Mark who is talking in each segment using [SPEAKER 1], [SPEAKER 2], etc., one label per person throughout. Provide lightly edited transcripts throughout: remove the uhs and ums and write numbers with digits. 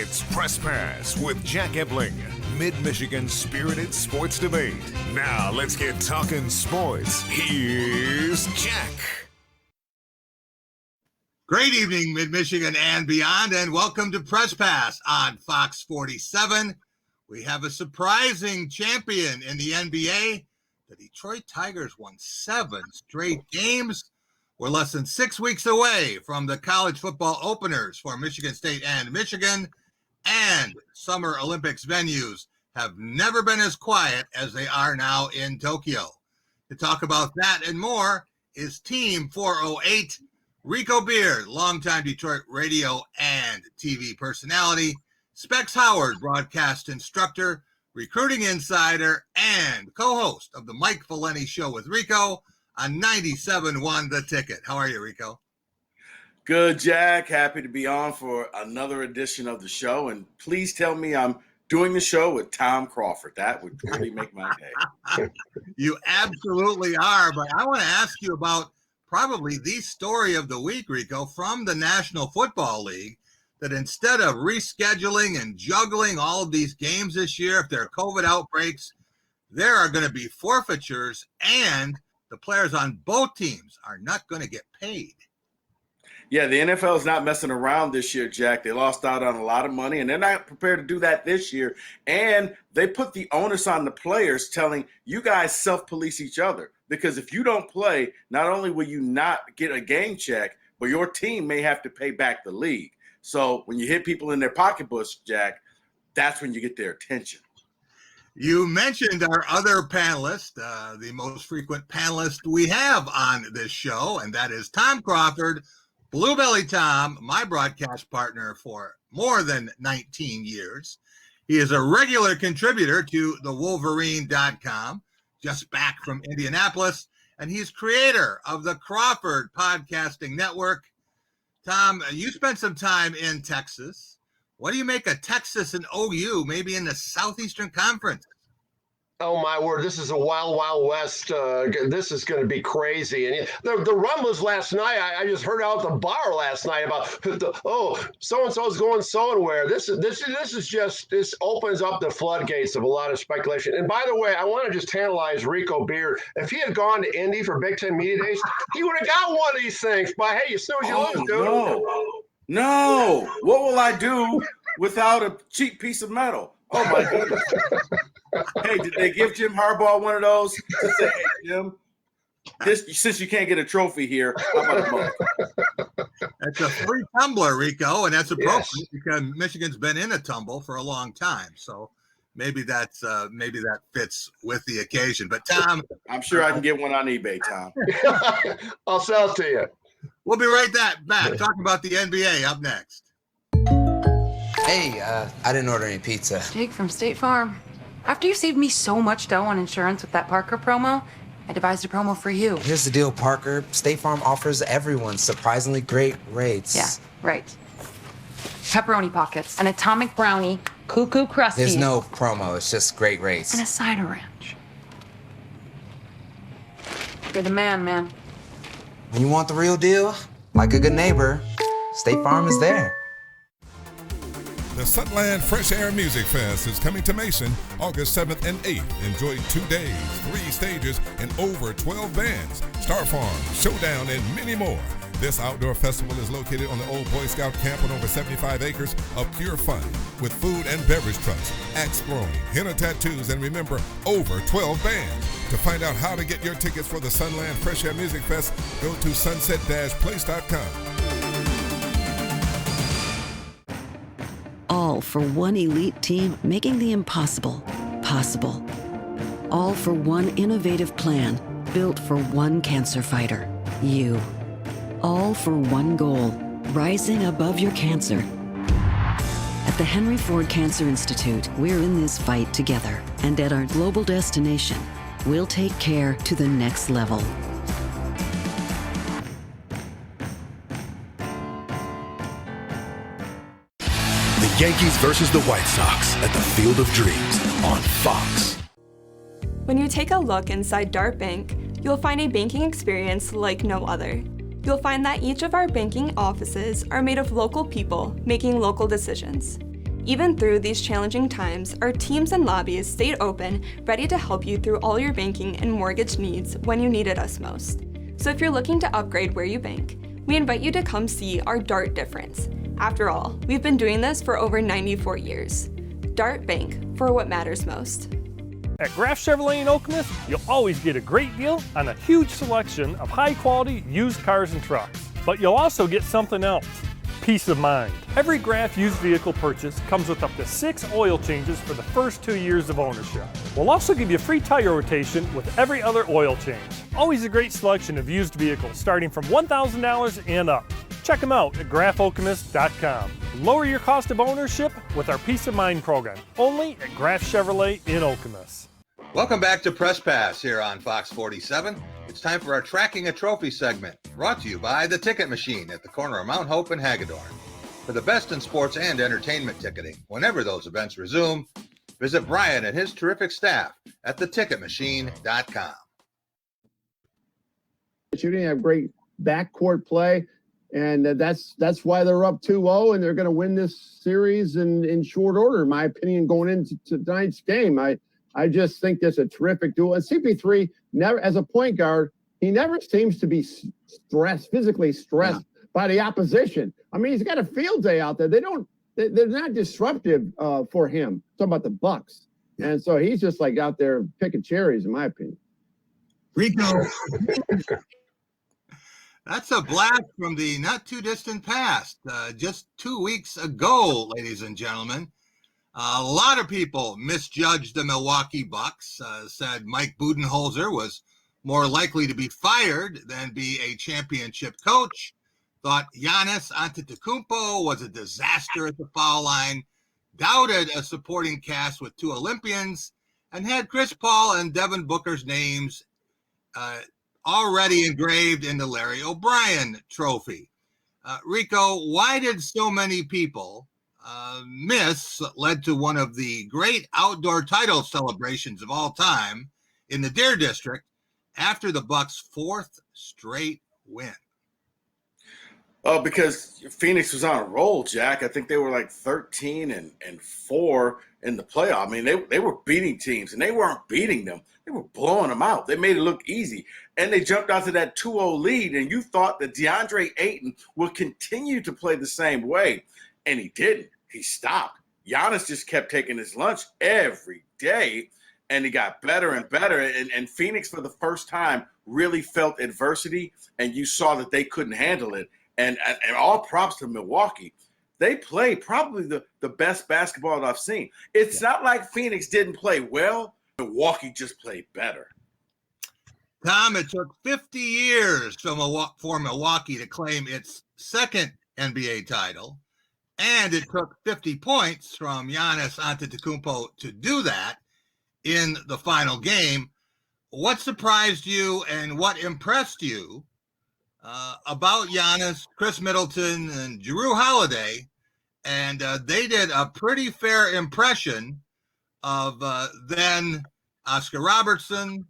[SPEAKER 1] It's Press Pass with Jack Ebling, Mid-Michigan's spirited sports debate. Now let's get talking sports. Here's Jack.
[SPEAKER 2] Great evening, Mid-Michigan and beyond, and welcome to Press Pass on Fox 47. We have a surprising champion in the NBA. The Detroit Tigers won 7 straight games. We're less than 6 weeks away from the college football openers for Michigan State and Michigan, and Summer Olympics venues have never been as quiet as they are now in Tokyo. To talk about that and more is Team 408, Rico Beard, longtime Detroit radio and TV personality, Specs Howard, broadcast instructor, recruiting insider, and co-host of the Mike Valeni Show with Rico on 97.1 The Ticket. How are you, Rico?
[SPEAKER 3] Good, Jack. Happy to be on for another edition of the show. And please tell me I'm doing the show with Tom Crawford. That would really make my day.
[SPEAKER 2] You absolutely are. But I want to ask you about probably the story of the week, Rico, from the National Football League, that instead of rescheduling and juggling all of these games this year, if there are COVID outbreaks, there are going to be forfeitures, and the players on both teams are not going to get paid.
[SPEAKER 3] Yeah, the NFL is not messing around this year, Jack. They lost out on a lot of money, and they're not prepared to do that this year. And they put the onus on the players, telling you guys self-police each other. Because if you don't play, not only will you not get a game check, but your team may have to pay back the league. So when you hit people in their pocketbooks, Jack, that's when you get their attention.
[SPEAKER 2] You mentioned our other panelist, the most frequent panelist we have on this show, and that is Tom Crawford, Blue Belly Tom, my broadcast partner for more than 19 years. He is a regular contributor to thewolverine.com, just back from Indianapolis, and he's creator of the Crawford Podcasting Network. Tom, you spent some time in Texas. What do you make of Texas and OU, maybe in the Southeastern Conference?
[SPEAKER 4] Oh, my word. This is a wild, wild west. This is going to be crazy. And the rumblings last night, I just heard out at the bar last night about, so-and-so is going so-and-where. This opens up the floodgates of a lot of speculation. And by the way, I want to just tantalize Rico Beard. If he had gone to Indy for Big Ten Media Days, he would have got one of these things. But hey, you snooze, you lose, dude.
[SPEAKER 3] No. What will I do without a cheap piece of metal? Oh, my goodness. Hey, did they give Jim Harbaugh one of those to say, hey, Jim, since you can't get a trophy here, how about a mug?
[SPEAKER 2] That's a free tumbler, Rico, and that's appropriate.
[SPEAKER 4] Yes.
[SPEAKER 2] Because Michigan's been in a tumble for a long time. So maybe that fits with the occasion. But, Tom.
[SPEAKER 3] I'm sure I can get one on eBay, Tom.
[SPEAKER 4] I'll sell it to you.
[SPEAKER 2] We'll be right back talking about the NBA up next.
[SPEAKER 5] Hey, I didn't order any pizza.
[SPEAKER 6] Jake from State Farm. After you saved me so much dough on insurance with that Parker promo, I devised a promo for you.
[SPEAKER 5] Here's the deal, Parker. State Farm offers everyone surprisingly great rates.
[SPEAKER 6] Yeah, right. Pepperoni pockets, an atomic brownie, cuckoo crusty.
[SPEAKER 5] There's no promo, it's just great rates.
[SPEAKER 6] And a cider ranch. You're the man.
[SPEAKER 5] When you want the real deal, like a good neighbor, State Farm is there.
[SPEAKER 7] The Sunland Fresh Air Music Fest is coming to Mason August 7th and 8th. Enjoy 2 days, 3 stages, and over 12 bands, Star Farm, Showdown, and many more. This outdoor festival is located on the old Boy Scout camp on over 75 acres of pure fun, with food and beverage trucks, axe throwing, henna tattoos, and remember, over 12 bands. To find out how to get your tickets for the Sunland Fresh Air Music Fest, go to sunset-place.com.
[SPEAKER 8] All for one elite team making the impossible possible. All for one innovative plan built for one cancer fighter, you. All for one goal, rising above your cancer. At the Henry Ford Cancer Institute, we're in this fight together. And at our global destination, we'll take care to the next level.
[SPEAKER 9] The Yankees versus the White Sox at the Field of Dreams on Fox.
[SPEAKER 10] When you take a look inside Dart Bank, you'll find a banking experience like no other. You'll find that each of our banking offices are made of local people making local decisions. Even through these challenging times, our teams and lobbies stayed open, ready to help you through all your banking and mortgage needs when you needed us most. So if you're looking to upgrade where you bank, we invite you to come see our DART difference. After all, we've been doing this for over 94 years. DART Bank, for what matters most.
[SPEAKER 11] At Graf Chevrolet in Okemos, you'll always get a great deal on a huge selection of high-quality used cars and trucks. But you'll also get something else: peace of mind. Every Graf used vehicle purchase comes with up to 6 oil changes for the first 2 years of ownership. We'll also give you free tire rotation with every other oil change. Always a great selection of used vehicles starting from $1,000 and up. Check them out at grafokemos.com. Lower your cost of ownership with our Peace of Mind program, only at Graf Chevrolet in Okemos.
[SPEAKER 2] Welcome back to Press Pass here on Fox 47. It's time for our Tracking a Trophy segment, brought to you by The Ticket Machine at the corner of Mount Hope and Hagedorn. For the best in sports and entertainment ticketing, whenever those events resume, visit Brian and his terrific staff at theticketmachine.com.
[SPEAKER 12] You didn't have great backcourt play, and that's why they're up 2-0, and they're going to win this series in short order, in my opinion, going into tonight's game. I just think that's a terrific duel. And CP3, never, as a point guard, he never seems to be physically stressed by the opposition. I mean, he's got a field day out there. They're not disruptive for him. Talking about the Bucks. And so he's just like out there picking cherries, in my opinion.
[SPEAKER 2] Rico. That's a blast from the not too distant past. Just 2 weeks ago, ladies and gentlemen, a lot of people misjudged the Milwaukee Bucks, said Mike Budenholzer was more likely to be fired than be a championship coach, thought Giannis Antetokounmpo was a disaster at the foul line, doubted a supporting cast with 2 Olympians, and had Chris Paul and Devin Booker's names already engraved in the Larry O'Brien trophy. Rico, why did so many people led to one of the great outdoor title celebrations of all time in the Deer District after the Bucks' 4th straight win?
[SPEAKER 3] Because Phoenix was on a roll, Jack. I think they were like 13-4 in the playoff. I mean, they were beating teams, and they weren't beating them. They were blowing them out. They made it look easy. And they jumped out to that 2-0 lead, and you thought that DeAndre Ayton would continue to play the same way, and he didn't. He stopped. Giannis just kept taking his lunch every day, and he got better and better. And Phoenix, for the first time, really felt adversity, and you saw that they couldn't handle it. And all props to Milwaukee. They played probably the best basketball that I've seen. It's not like Phoenix didn't play well. Milwaukee just played better.
[SPEAKER 2] Tom, it took 50 years for Milwaukee to claim its 2nd NBA title, and it took 50 points from Giannis Antetokounmpo to do that in the final game. What surprised you and what impressed you about Giannis, Chris Middleton, and Jrue Holiday? And they did a pretty fair impression of then Oscar Robertson,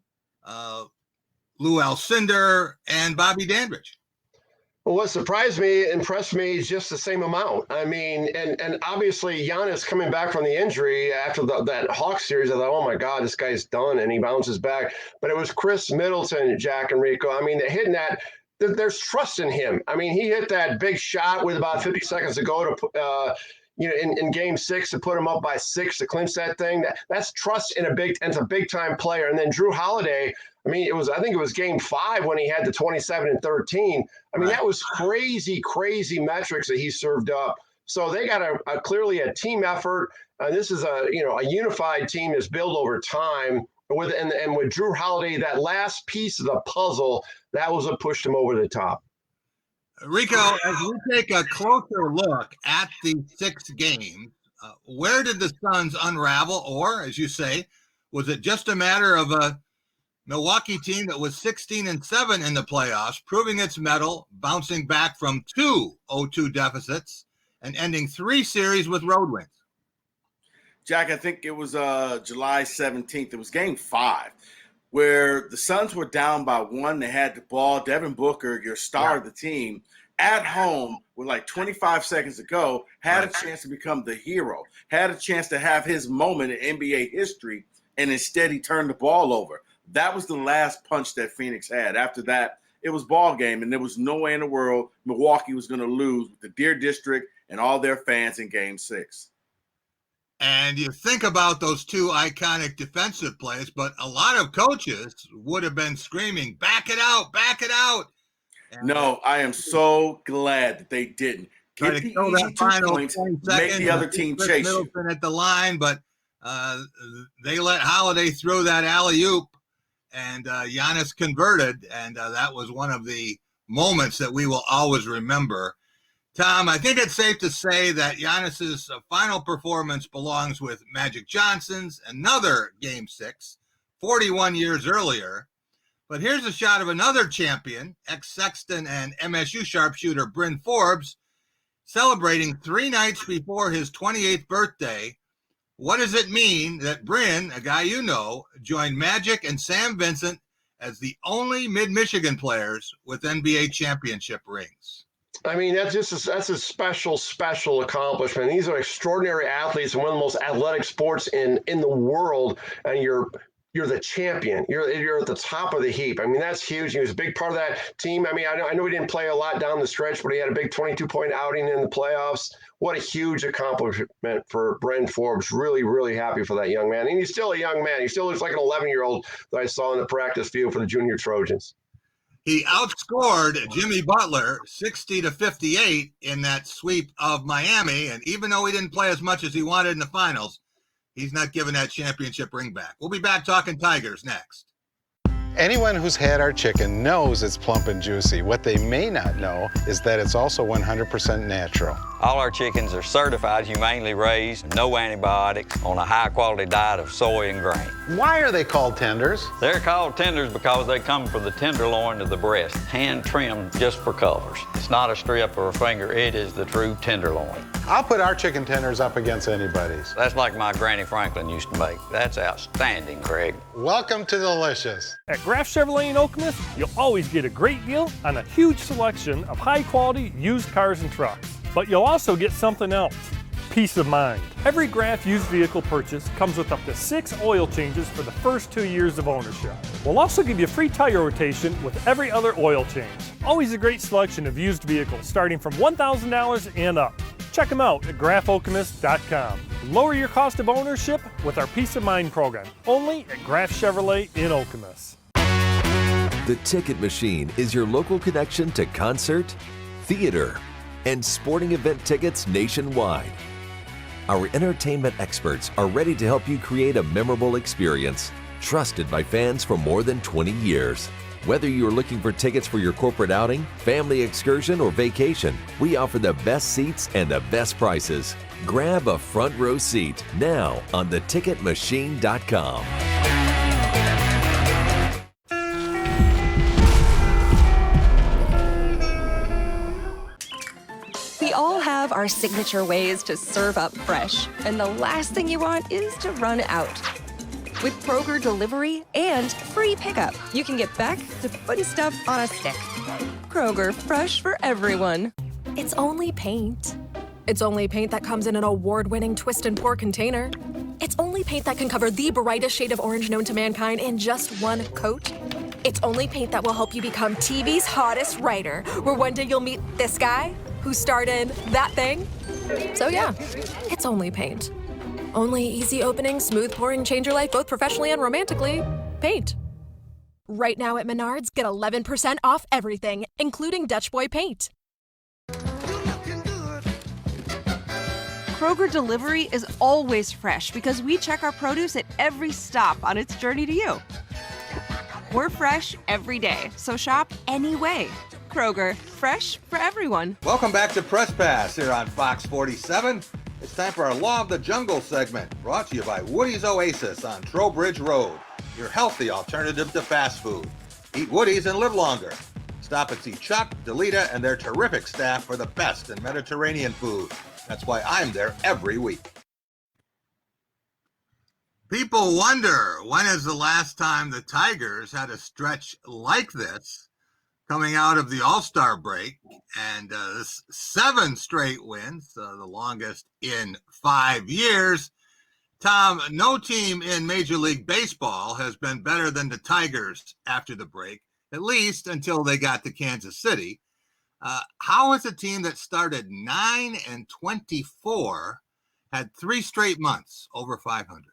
[SPEAKER 2] Lou Alcindor, and Bobby Dandridge.
[SPEAKER 4] Well, what impressed me is just the same amount. I mean, and obviously Giannis coming back from the injury after that Hawks series, I thought, oh my God, this guy's done, and he bounces back. But it was Chris Middleton, Jack and Rico. I mean, hitting that, there's trust in him. I mean, he hit that big shot with about 50 seconds to go to put, in Game 6 to put him up by 6 to clinch that thing. That's trust in a big time player. And then Jrue Holiday, I mean, I think it was Game 5 when he had the 27 and 13. I mean, that was crazy metrics that he served up. So they got clearly a team effort. This is a unified team that's built over time. With Jrue Holiday, that last piece of the puzzle, that was what pushed him over the top.
[SPEAKER 2] Rico, as we take a closer look at the 6 games, where did the Suns unravel? Or, as you say, was it just a matter of a Milwaukee team that was 16-7 in the playoffs, proving its mettle, bouncing back from 2 0-2 deficits, and ending 3 series with road wins?
[SPEAKER 3] Jack, I think it was July 17th. It was Game 5, where the Suns were down by 1. They had the ball. Devin Booker, your star of the team, at home, with like 25 seconds to go, had a chance to become the hero, had a chance to have his moment in NBA history, and instead he turned the ball over. That was the last punch that Phoenix had. After that, it was ball game, and there was no way in the world Milwaukee was going to lose with the Deer District and all their fans in Game 6.
[SPEAKER 2] And you think about those two iconic defensive plays, but a lot of coaches would have been screaming, back it out, back it out. And
[SPEAKER 3] no, I am so glad that they didn't. Get the easy 2 points, make the other team chase you.
[SPEAKER 2] At the line, but they let Holiday throw that alley-oop, and Giannis converted, and that was one of the moments that we will always remember. Tom, I think it's safe to say that Giannis's final performance belongs with Magic Johnson's, another Game 6, 41 years earlier. But here's a shot of another champion, ex-Sexton and MSU sharpshooter Bryn Forbes, celebrating 3 nights before his 28th birthday. What does it mean that Bryn, a guy you know, joined Magic and Sam Vincent as the only Mid-Michigan players with NBA championship rings?
[SPEAKER 4] I mean, that's a special accomplishment. These are extraordinary athletes in one of the most athletic sports in the world, and you're the champion. You're at the top of the heap. I mean, that's huge. He was a big part of that team. I mean, I know he didn't play a lot down the stretch, but he had a big 22-point outing in the playoffs. What a huge accomplishment for Bryn Forbes. Really, really happy for that young man. And he's still a young man. He still looks like an 11-year-old that I saw in the practice field for the junior Trojans.
[SPEAKER 2] He outscored Jimmy Butler 60-58 in that sweep of Miami. And even though he didn't play as much as he wanted in the finals, he's not giving that championship ring back. We'll be back talking Tigers next.
[SPEAKER 13] Anyone who's had our chicken knows it's plump and juicy. What they may not know is that it's also 100% natural.
[SPEAKER 14] All our chickens are certified, humanely raised, no antibiotics, on a high-quality diet of soy and grain.
[SPEAKER 13] Why are they called tenders?
[SPEAKER 14] They're called tenders because they come from the tenderloin of the breast, hand-trimmed just for colors. It's not a strip or a finger, it is the true tenderloin.
[SPEAKER 13] I'll put our chicken tenders up against anybody's.
[SPEAKER 14] That's like my Granny Franklin used to make. That's outstanding, Craig.
[SPEAKER 13] Welcome to Delicious.
[SPEAKER 11] At Graff Chevrolet in Okemos, you'll always get a great deal on a huge selection of high-quality used cars and trucks. But you'll also get something else, peace of mind. Every Graff used vehicle purchase comes with up to 6 oil changes for the first 2 years of ownership. We'll also give you free tire rotation with every other oil change. Always a great selection of used vehicles starting from $1,000 and up. Check them out at graffokemos.com. Lower your cost of ownership with our Peace of Mind program, only at Graff Chevrolet in Okemos.
[SPEAKER 15] The Ticket Machine is your local connection to concert, theater, and sporting event tickets nationwide. Our entertainment experts are ready to help you create a memorable experience, trusted by fans for more than 20 years. Whether you're looking for tickets for your corporate outing, family excursion, or vacation, we offer the best seats and the best prices. Grab a front row seat now on theticketmachine.com.
[SPEAKER 16] We all have our signature ways to serve up fresh, and the last thing you want is to run out. With Kroger delivery and free pickup, you can get back to putting stuff on a stick. Kroger, fresh for everyone.
[SPEAKER 17] It's only paint. It's only paint that comes in an award-winning twist and pour container. It's only paint that can cover the brightest shade of orange known to mankind in just one coat. It's only paint that will help you become TV's hottest writer, where one day you'll meet this guy who starred in that thing. So yeah, it's only paint. Only easy opening, smooth pouring, change your life both professionally and romantically. Paint. Right now at Menards, get 11% off everything, including Dutch Boy paint.
[SPEAKER 18] Kroger delivery is always fresh because we check our produce at every stop on its journey to you. We're fresh every day, so shop anyway. Kroger, fresh for everyone.
[SPEAKER 2] Welcome back to Press Pass here on Fox 47. It's time for our Law of the Jungle segment, brought to you by Woody's Oasis on Trowbridge Road, your healthy alternative to fast food. Eat Woody's and live longer. Stop and see Chuck, Delita, and their terrific staff for the best in Mediterranean food. That's why I'm there every week. People wonder, when is the last time the Tigers had a stretch like this? coming out of the All-Star break, and 7 straight wins, the longest in 5 years. Tom, no team in Major League Baseball has been better than the Tigers after the break, at least until they got to Kansas City. How is a team that started 9-24 had 3 straight months over 500?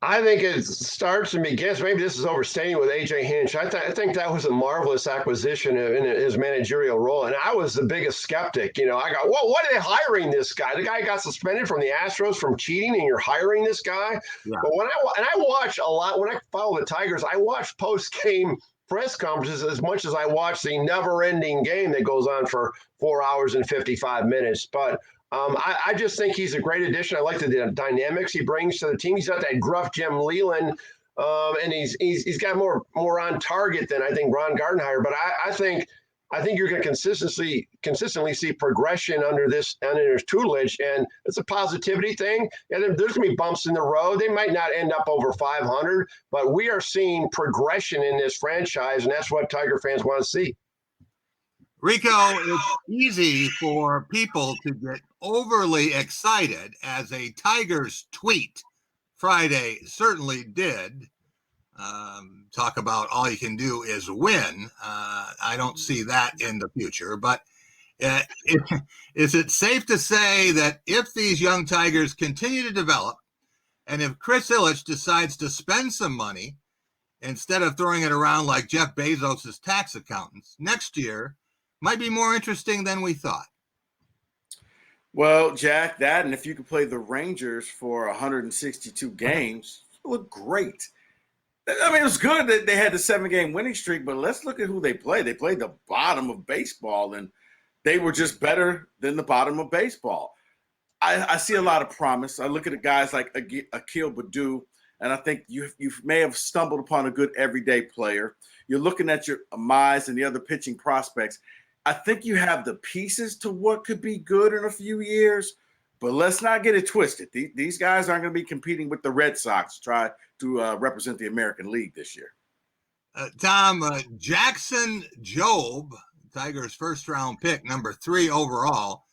[SPEAKER 4] I think it starts and begins. Maybe this is overstating with AJ Hinch. I think that was a marvelous acquisition in his managerial role, and I was the biggest skeptic. I go, well, what are they hiring this guy? The guy got suspended from the Astros from cheating, and you're hiring this guy. Yeah. But when I watch a lot, when I follow the Tigers, I watch post-game press conferences as much as I watch the never-ending game that goes on for 4 hours and 55 minutes. But I just think he's a great addition. I like the dynamics he brings to the team. He's got that gruff Jim Leland, and he's got more on target than I think Ron Gardenhire. But I think you're going to consistently see progression under his tutelage, and it's a positivity thing. And there's going to be bumps in the road. They might not end up over 500, but we are seeing progression in this franchise, and that's what Tiger fans want to see.
[SPEAKER 2] Rico, it's easy for people to get overly excited, as a Tigers tweet Friday certainly did. Talk about all you can do is win. I don't see that in the future, but is it safe to say that if these young Tigers continue to develop, and if Chris Ilitch decides to spend some money instead of throwing it around like Jeff Bezos' tax accountants, next year might be more interesting than we thought?
[SPEAKER 3] Well, Jack, that, and if you could play the Rangers for 162 games, it would look great. I mean, it was good that they had the 7-game winning streak, but let's look at who they played. They played the bottom of baseball, and they were just better than the bottom of baseball. I see a lot of promise. I look at the guys like Akil Baddoo, and I think you may have stumbled upon a good everyday player. You're looking at your Mize and the other pitching prospects. I think you have the pieces to what could be good in a few years, but let's not get it twisted. These guys aren't going to be competing with the Red Sox to try to represent the American League this year.
[SPEAKER 2] Tom, Jackson Jobe, Tigers' first-round pick, number 3 overall,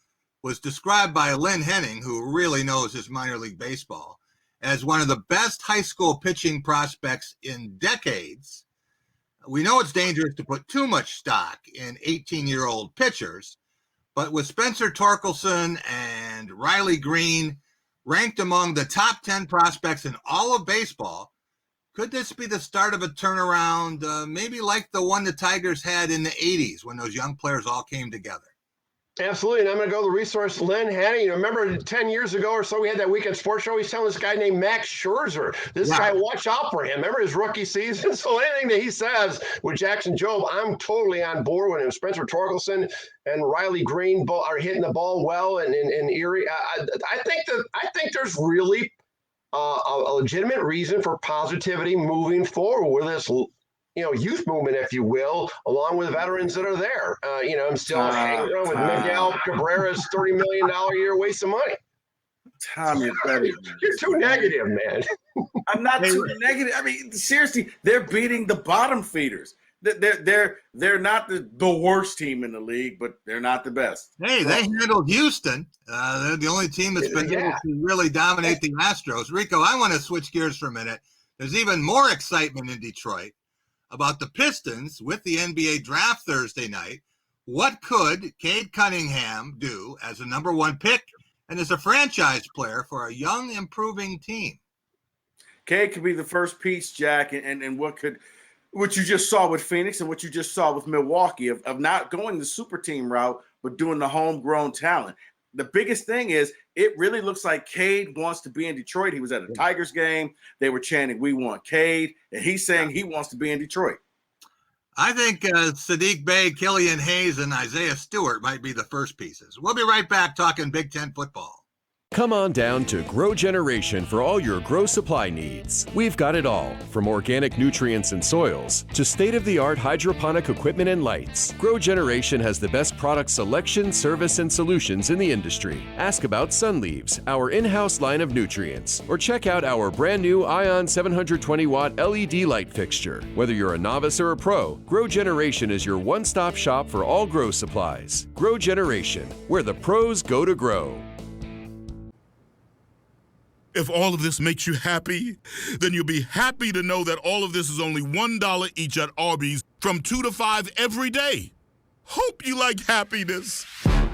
[SPEAKER 2] was described by Lynn Henning, who really knows his minor league baseball, as one of the best high school pitching prospects in decades. We know it's dangerous to put too much stock in 18-year-old pitchers, but with Spencer Torkelson and Riley Green ranked among the top 10 prospects in all of baseball, could this be the start of a turnaround, maybe like the one the Tigers had in the 80s when those young players all came together?
[SPEAKER 4] Absolutely, and I'm going to go to the resource Lynn Henning. Remember 10 years ago or so, we had that weekend sports show. He's telling this guy named Max Scherzer. This guy, watch out for him. Remember his rookie season? So anything that he says with Jackson Jobe, I'm totally on board with him. Spencer Torkelson and Riley Green are hitting the ball well, and Erie. I think there's really a legitimate reason for positivity moving forward with this youth movement, if you will, along with veterans that are there. I'm still hanging around with Miguel Cabrera's $30 million a year waste of money.
[SPEAKER 3] Tom, you're better.
[SPEAKER 4] You're too negative, man.
[SPEAKER 3] I'm not too negative. I mean, seriously, they're beating the bottom feeders. They're not the worst team in the league, but they're not the best.
[SPEAKER 2] Hey, they handled Houston. They're the only team that's been able to really dominate the Astros. Rico, I want to switch gears for a minute. There's even more excitement in Detroit about the Pistons with the NBA draft Thursday night. What could Cade Cunningham do as a number 1 pick and as a franchise player for a young, improving team?
[SPEAKER 3] Cade could be the first piece, Jack, and what you just saw with Phoenix and what you just saw with Milwaukee of not going the super team route, but doing the homegrown talent. The biggest thing is it really looks like Cade wants to be in Detroit. He was at a Tigers game. They were chanting, "We want Cade," and he's saying he wants to be in Detroit.
[SPEAKER 2] I think Sadiq Bey, Killian Hayes, and Isaiah Stewart might be the first pieces. We'll be right back talking Big Ten football.
[SPEAKER 19] Come on down to Grow Generation for all your grow supply needs. We've got it all, from organic nutrients and soils to state-of-the-art hydroponic equipment and lights. Grow Generation has the best product selection, service, and solutions in the industry. Ask about Sun Leaves, our in-house line of nutrients, or check out our brand new Ion 720-watt LED light fixture. Whether you're a novice or a pro, Grow Generation is your one-stop shop for all grow supplies. Grow Generation, where the pros go to grow.
[SPEAKER 20] If all of this makes you happy, then you'll be happy to know that all of this is only $1 each at Arby's from 2 to 5 every day. Hope you like happiness.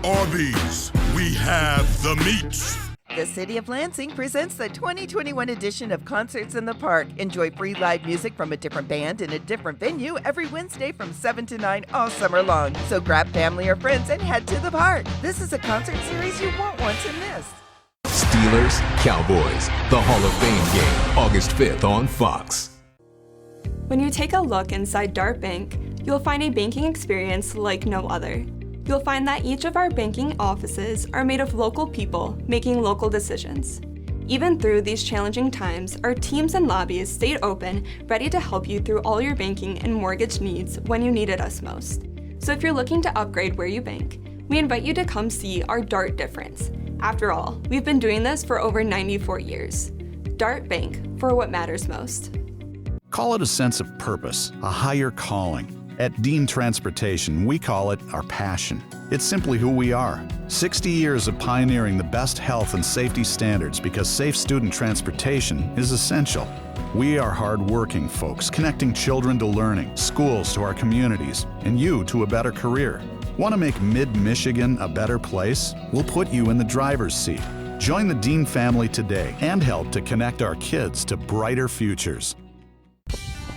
[SPEAKER 20] Arby's, we have the meats.
[SPEAKER 21] The City of Lansing presents the 2021 edition of Concerts in the Park. Enjoy free live music from a different band in a different venue every Wednesday from 7 to 9 all summer long. So grab family or friends and head to the park. This is a concert series you won't want to miss.
[SPEAKER 1] Steelers, Cowboys, the Hall of Fame game, August 5th on Fox.
[SPEAKER 10] When you take a look inside Dart Bank, you'll find a banking experience like no other. You'll find that each of our banking offices are made of local people making local decisions. Even through these challenging times, our teams and lobbies stayed open, ready to help you through all your banking and mortgage needs when you needed us most. So if you're looking to upgrade where you bank, we invite you to come see our Dart difference. After all, we've been doing this for over 94 years. Dart Bank, for what matters most.
[SPEAKER 22] Call it a sense of purpose, a higher calling. At Dean Transportation, we call it our passion. It's simply who we are. 60 years of pioneering the best health and safety standards because safe student transportation is essential. We are hard-working folks, connecting children to learning, schools to our communities, and you to a better career. Want to make Mid-Michigan a better place? We'll put you in the driver's seat. Join the Dean family today and help to connect our kids to brighter futures.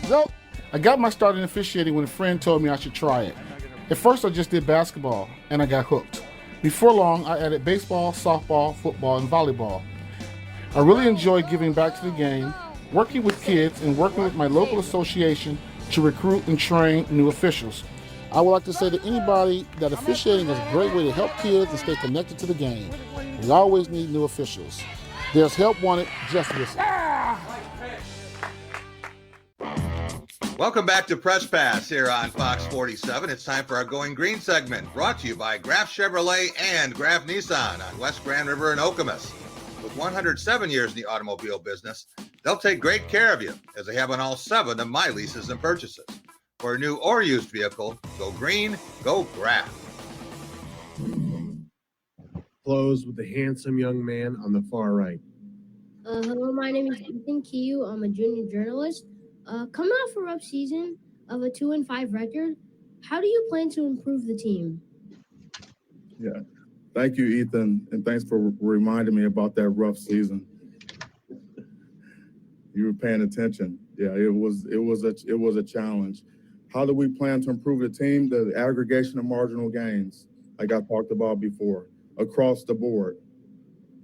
[SPEAKER 23] So, I got my start in officiating when a friend told me I should try it. At first, I just did basketball, and I got hooked. Before long, I added baseball, softball, football, and volleyball. I really enjoyed giving back to the game, working with kids, and working with my local association to recruit and train new officials. I would like to say to anybody that officiating is a great way to help kids and stay connected to the game. We always need new officials. There's help wanted, just listen.
[SPEAKER 2] Welcome back to Press Pass here on Fox 47. It's time for our Going Green segment, brought to you by Graf Chevrolet and Graf Nissan on West Grand River in Okemos. With 107 years in the automobile business, they'll take great care of you, as they have on all 7 of my leases and purchases. For a new or used vehicle, go green, go Graf.
[SPEAKER 24] Close with the handsome young man on the far right.
[SPEAKER 25] Hello, my name is Ethan Kiyu. I'm a junior journalist. Coming off a rough season of a 2-5 record, how do you plan to improve the team?
[SPEAKER 23] Yeah, thank you, Ethan, and thanks for reminding me about that rough season. You were paying attention. Yeah, it was a challenge. How do we plan to improve the team? The aggregation of marginal gains, like I talked about before, across the board.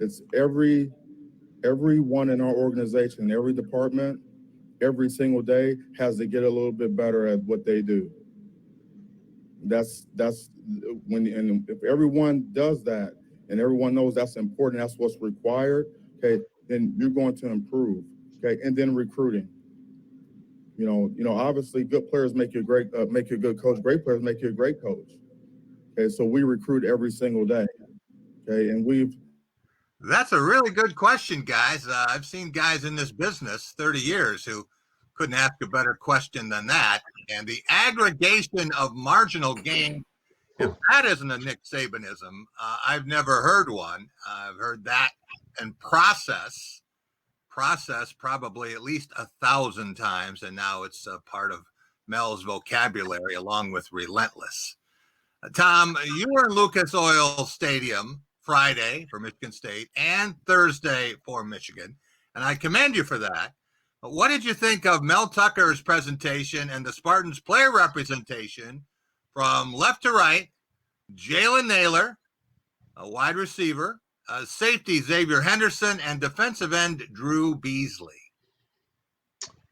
[SPEAKER 23] It's everyone in our organization, every department, every single day has to get a little bit better at what they do. That's when, and if everyone does that and everyone knows that's important, that's what's required, okay, then you're going to improve, okay? And then recruiting. You know, obviously good players make you a good coach. Great players make you a great coach. Okay, so we recruit every single day. Okay, and
[SPEAKER 2] That's a really good question, guys. I've seen guys in this business 30 years who couldn't ask a better question than that. And the aggregation of marginal gain, if that isn't a Nick Sabanism, I've never heard one. I've heard that and process probably at least 1,000 times, and now it's a part of Mel's vocabulary along with relentless. Tom, you were in Lucas Oil Stadium Friday for Michigan State and Thursday for Michigan, and I commend you for that. But what did you think of Mel Tucker's presentation and the Spartans player representation from left to right? Jalen Naylor, a wide receiver, safety Xavier Henderson, and defensive end Drew Beasley.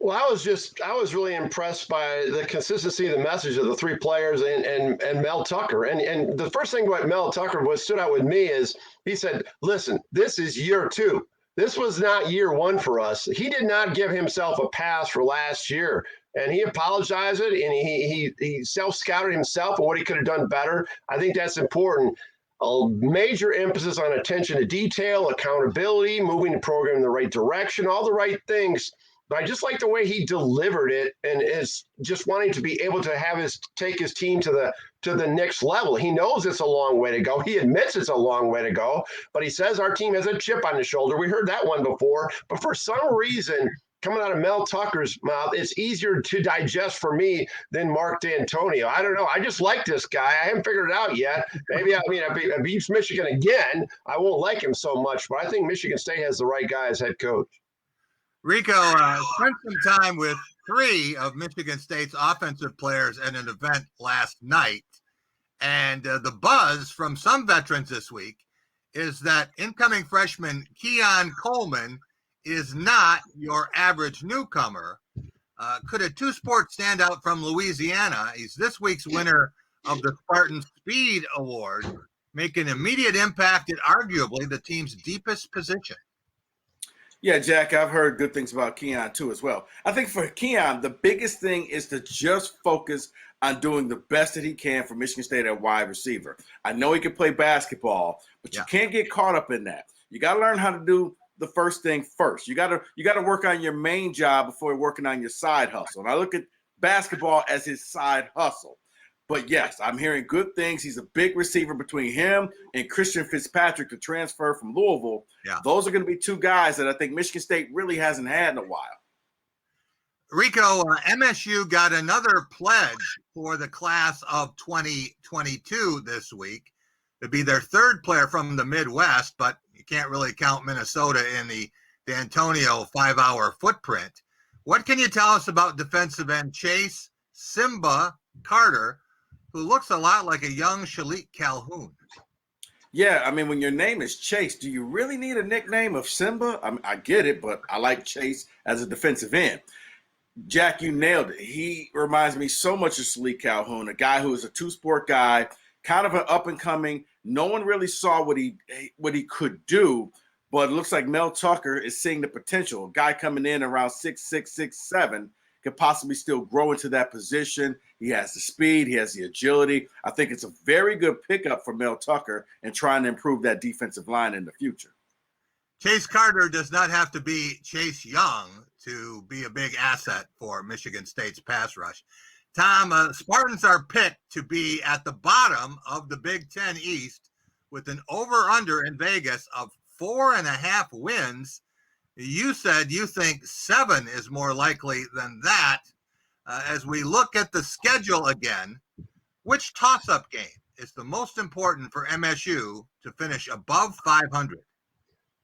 [SPEAKER 4] Well, I was really impressed by the consistency of the message of the three players and Mel Tucker. And the first thing what Mel Tucker stood out with me is he said, listen, this is year 2. This was not year 1 for us. He did not give himself a pass for last year. And he apologized and he self-scouted himself and what he could have done better. I think that's important. A major emphasis on attention to detail, accountability, moving the program in the right direction, all the right things. But I just like the way he delivered it and is just wanting to be able to take his team to the next level. He knows it's a long way to go. He admits it's a long way to go, but he says our team has a chip on the shoulder. We heard that one before, but for some reason, coming out of Mel Tucker's mouth, it's easier to digest for me than Mark D'Antonio. I don't know. I just like this guy. I haven't figured it out yet. Maybe, if he beats Michigan again, I won't like him so much, but I think Michigan State has the right guy as head coach.
[SPEAKER 2] Rico spent some time with 3 of Michigan State's offensive players at an event last night. And the buzz from some veterans this week is that incoming freshman Keon Coleman is not your average newcomer. Could a two-sport standout from Louisiana, he's this week's winner of the Spartan Speed Award, make an immediate impact at arguably the team's deepest position?
[SPEAKER 3] Yeah, Jack, I've heard good things about Keon too as well. I think for Keon, the biggest thing is to just focus on doing the best that he can for Michigan State at wide receiver. I know he can play basketball, but you can't get caught up in that. You got to learn how to do the first thing first. You got to work on your main job before working on your side hustle. And I look at basketball as his side hustle. But yes, I'm hearing good things. He's a big receiver between him and Christian Fitzpatrick to transfer from Louisville.
[SPEAKER 2] Yeah.
[SPEAKER 3] Those are going to be 2 guys that I think Michigan State really hasn't had in a while.
[SPEAKER 2] Rico, MSU got another pledge for the class of 2022 this week. It'd be their 3rd player from the Midwest, but you can't really count Minnesota in the D'Antonio 5-hour footprint. What can you tell us about defensive end Chase Simba Carter, who looks a lot like a young Shalik Calhoun?
[SPEAKER 3] Yeah, I mean, when your name is Chase, do you really need a nickname of Simba? I get it, but I like Chase as a defensive end. Jack, you nailed it. He reminds me so much of Shalik Calhoun, a guy who is a 2-sport guy, kind of an up-and-coming. No one really saw what he could do, but it looks like Mel Tucker is seeing the potential. A guy coming in around 6'6", 6'7", could possibly still grow into that position. He has the speed. He has the agility. I think it's a very good pickup for Mel Tucker and trying to improve that defensive line in the future.
[SPEAKER 2] Chase Carter does not have to be Chase Young to be a big asset for Michigan State's pass rush. Tom, Spartans are picked to be at the bottom of the Big Ten East with an over-under in Vegas of 4.5 wins. You said you think 7 is more likely than that. As we look at the schedule again, which toss-up game is the most important for MSU to finish above 500?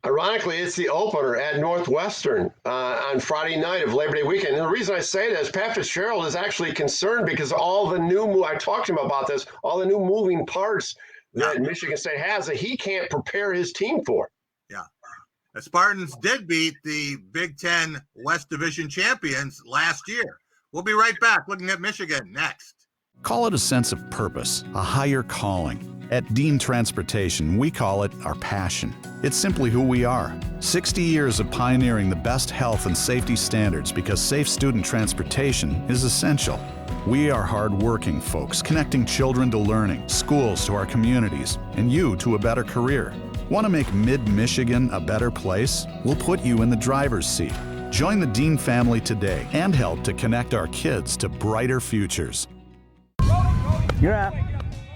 [SPEAKER 4] Ironically, it's the opener at Northwestern on Friday night of Labor Day weekend. And the reason I say that is Pat Fitzgerald is actually concerned because all the new I talked to him about this, all the new moving parts that Michigan State has that he can't prepare his team for.
[SPEAKER 2] Yeah. The Spartans did beat the Big Ten West Division champions last year. We'll be right back looking at Michigan next.
[SPEAKER 22] Call it a sense of purpose, a higher calling. At Dean Transportation, we call it our passion. It's simply who we are. 60 years of pioneering the best health and safety standards because safe student transportation is essential. We are hard-working folks, connecting children to learning, schools to our communities, and you to a better career. Want to make Mid-Michigan a better place? We'll put you in the driver's seat. Join the Dean family today and help to connect our kids to brighter futures.
[SPEAKER 5] You're up.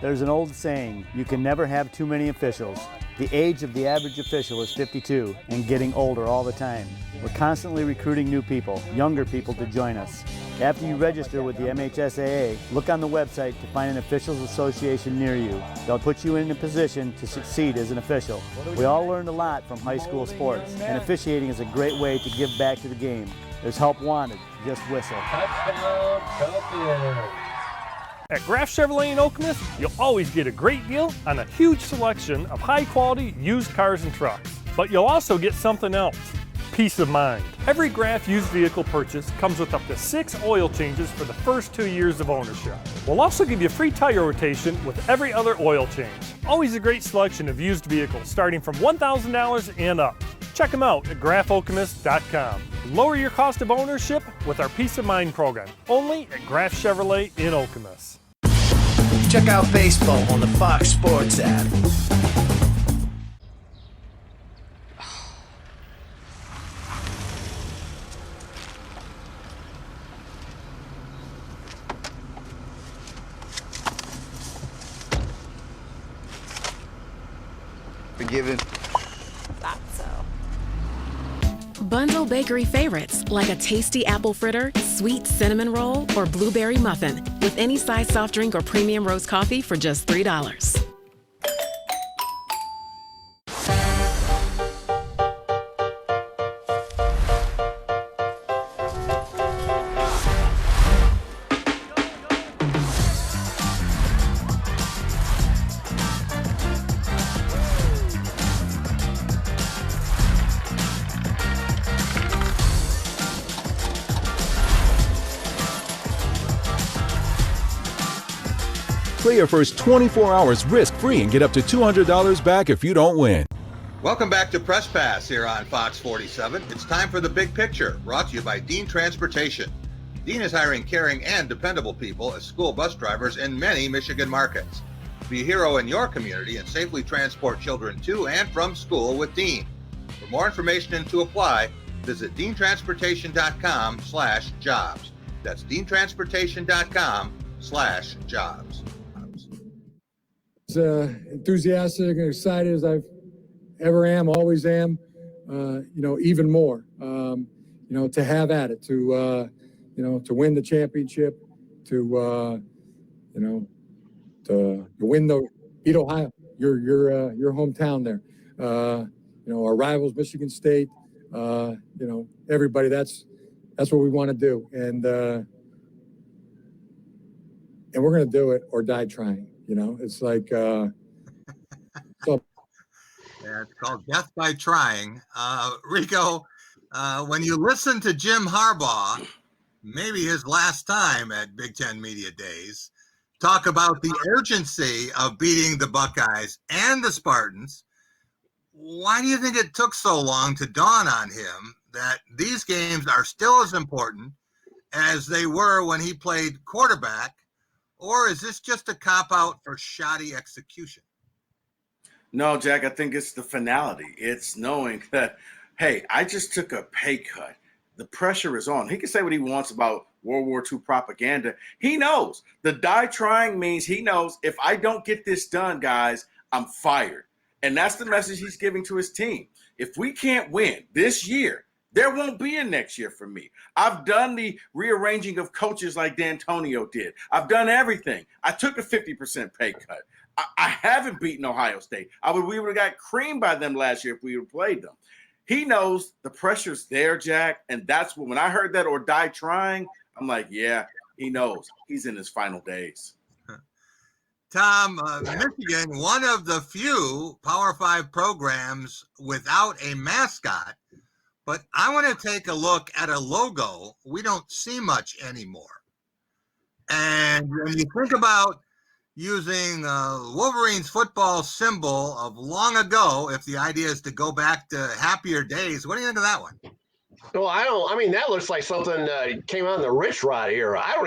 [SPEAKER 5] There's an old saying, you can never have too many officials. The age of the average official is 52 and getting older all the time. We're constantly recruiting new people, younger people to join us. After you register with the MHSAA, look on the website to find an officials association near you. They'll put you in a position to succeed as an official. We all learned a lot from high school sports, and officiating is a great way to give back to the game. There's help wanted, just whistle.
[SPEAKER 11] Touchdown, Crawford. At Graff Chevrolet in Okemos, you'll always get a great deal on a huge selection of high-quality used cars and trucks. But you'll also get something else. peace of mind. Every Graf used vehicle purchase comes with up to 6 oil changes for the first 2 years of ownership. We'll also give you free tire rotation with every other oil change. Always a great selection of used vehicles starting from $1,000 and up. Check them out at grafokemos.com. Lower your cost of ownership with our Peace of Mind program, only at Graf Chevrolet in Okemos.
[SPEAKER 6] Check out baseball on the Fox Sports app.
[SPEAKER 7] Forgiven.
[SPEAKER 8] Thought so.
[SPEAKER 9] Bundle bakery favorites like a tasty apple fritter, sweet cinnamon roll, or blueberry muffin with any size soft drink or premium roast coffee for just $3.
[SPEAKER 12] Play your first 24 hours risk-free and get up to $200 back if you don't win.
[SPEAKER 2] Welcome back to Press Pass here on Fox 47. It's time for The Big Picture, brought to you by Dean Transportation. Dean is hiring caring and dependable people as school bus drivers in many Michigan markets. Be a hero in your community and safely transport children to and from school with Dean. For more information and to apply, visit deantransportation.com/jobs. That's deantransportation.com/jobs.
[SPEAKER 26] As enthusiastic and excited as I've ever am, always am, even more, to have at it, to win the championship, to win beat Ohio, your hometown there, our rivals, Michigan State, everybody, that's what we want to do. And we're going to do it or die trying. It's like,
[SPEAKER 2] Yeah, it's called Death by Trying. Rico, when you listen to Jim Harbaugh, maybe his last time at Big Ten Media Days, talk about the urgency of beating the Buckeyes and the Spartans, why do you think it took so long to dawn on him that these games are still as important as they were when he played quarterback? Or is this just a cop-out for shoddy execution?
[SPEAKER 3] No, Jack, I think it's the finality. It's knowing that, hey, I just took a pay cut. The pressure is on. He can say what he wants about World War II propaganda. He knows. The die trying means he knows if I don't get this done, guys, I'm fired. And that's the message he's giving to his team. If we can't win this year, there won't be a next year for me. I've done the rearranging of coaches like D'Antonio did. I've done everything. I took a 50% pay cut. I haven't beaten Ohio State. We would have got creamed by them last year if we would have played them. He knows the pressure's there, Jack, and that's when I heard that or die trying, I'm like, yeah, he knows. He's in his final days.
[SPEAKER 2] Tom, Michigan, one of the few Power 5 programs without a mascot. But I want to take a look at a logo we don't see much anymore. And when you think about using Wolverine's football symbol of long ago, if the idea is to go back to happier days, what do you think of that one?
[SPEAKER 4] Well, that looks like something came out in the Rich Rod era. I don't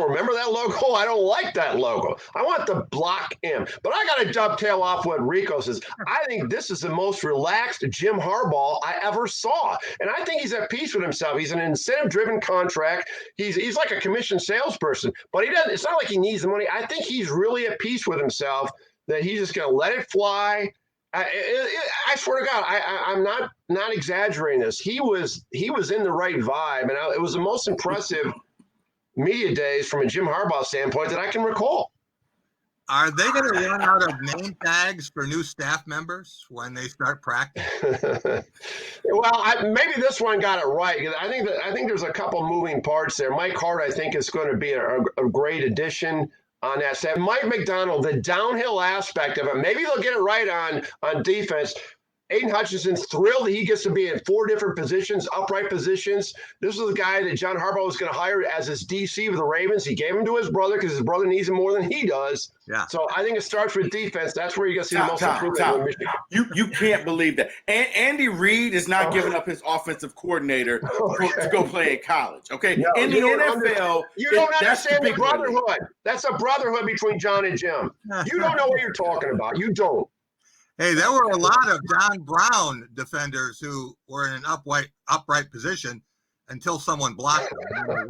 [SPEAKER 4] remember that logo. I don't like that logo. I want the block M. But I got to dovetail off what Rico says. I think this is the most relaxed Jim Harbaugh I ever saw. And I think he's at peace with himself. He's an incentive-driven contract. He's like a commissioned salesperson. But it's not like he needs the money. I think he's really at peace with himself that he's just going to let it fly. I swear to God, I'm not exaggerating this. He was in the right vibe, and it was the most impressive media days from a Jim Harbaugh standpoint that I can recall.
[SPEAKER 2] Are they going to run out of name tags for new staff members when they start practice?
[SPEAKER 4] Well, maybe this one got it right. I think there's a couple moving parts there. Mike Hart, I think, is going to be a great addition on that staff. Mike McDonald, the downhill aspect of it, maybe they'll get it right on defense. Aiden Hutchinson's thrilled that he gets to be in 4 different positions, upright positions. This is the guy that John Harbaugh was going to hire as his DC with the Ravens. He gave him to his brother because his brother needs him more than he does.
[SPEAKER 2] Yeah.
[SPEAKER 4] So I think it starts with defense. That's where you're going to see the most improvement.
[SPEAKER 3] You can't believe that. And Andy Reid is not giving up his offensive coordinator to go play in college. Okay,
[SPEAKER 4] No,
[SPEAKER 3] in the NFL,
[SPEAKER 4] you don't understand the
[SPEAKER 3] big one.
[SPEAKER 4] brotherhood. That's a brotherhood between John and Jim. You don't know what you're talking about. You don't.
[SPEAKER 2] Hey, there were a lot of Don Brown defenders who were in an upright position until someone blocked them.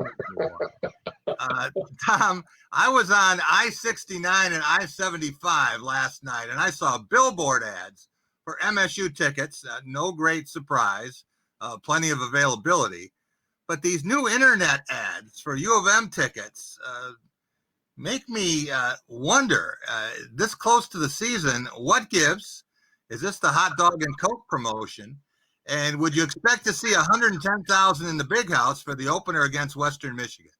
[SPEAKER 2] Tom, I was on I-69 and I-75 last night, and I saw billboard ads for MSU tickets. No great surprise, plenty of availability. But these new internet ads for U of M tickets make me wonder, this close to the season, what gives? Is this the hot dog and Coke promotion? And would you expect to see 110,000 in the big house for the opener against Western Michigan?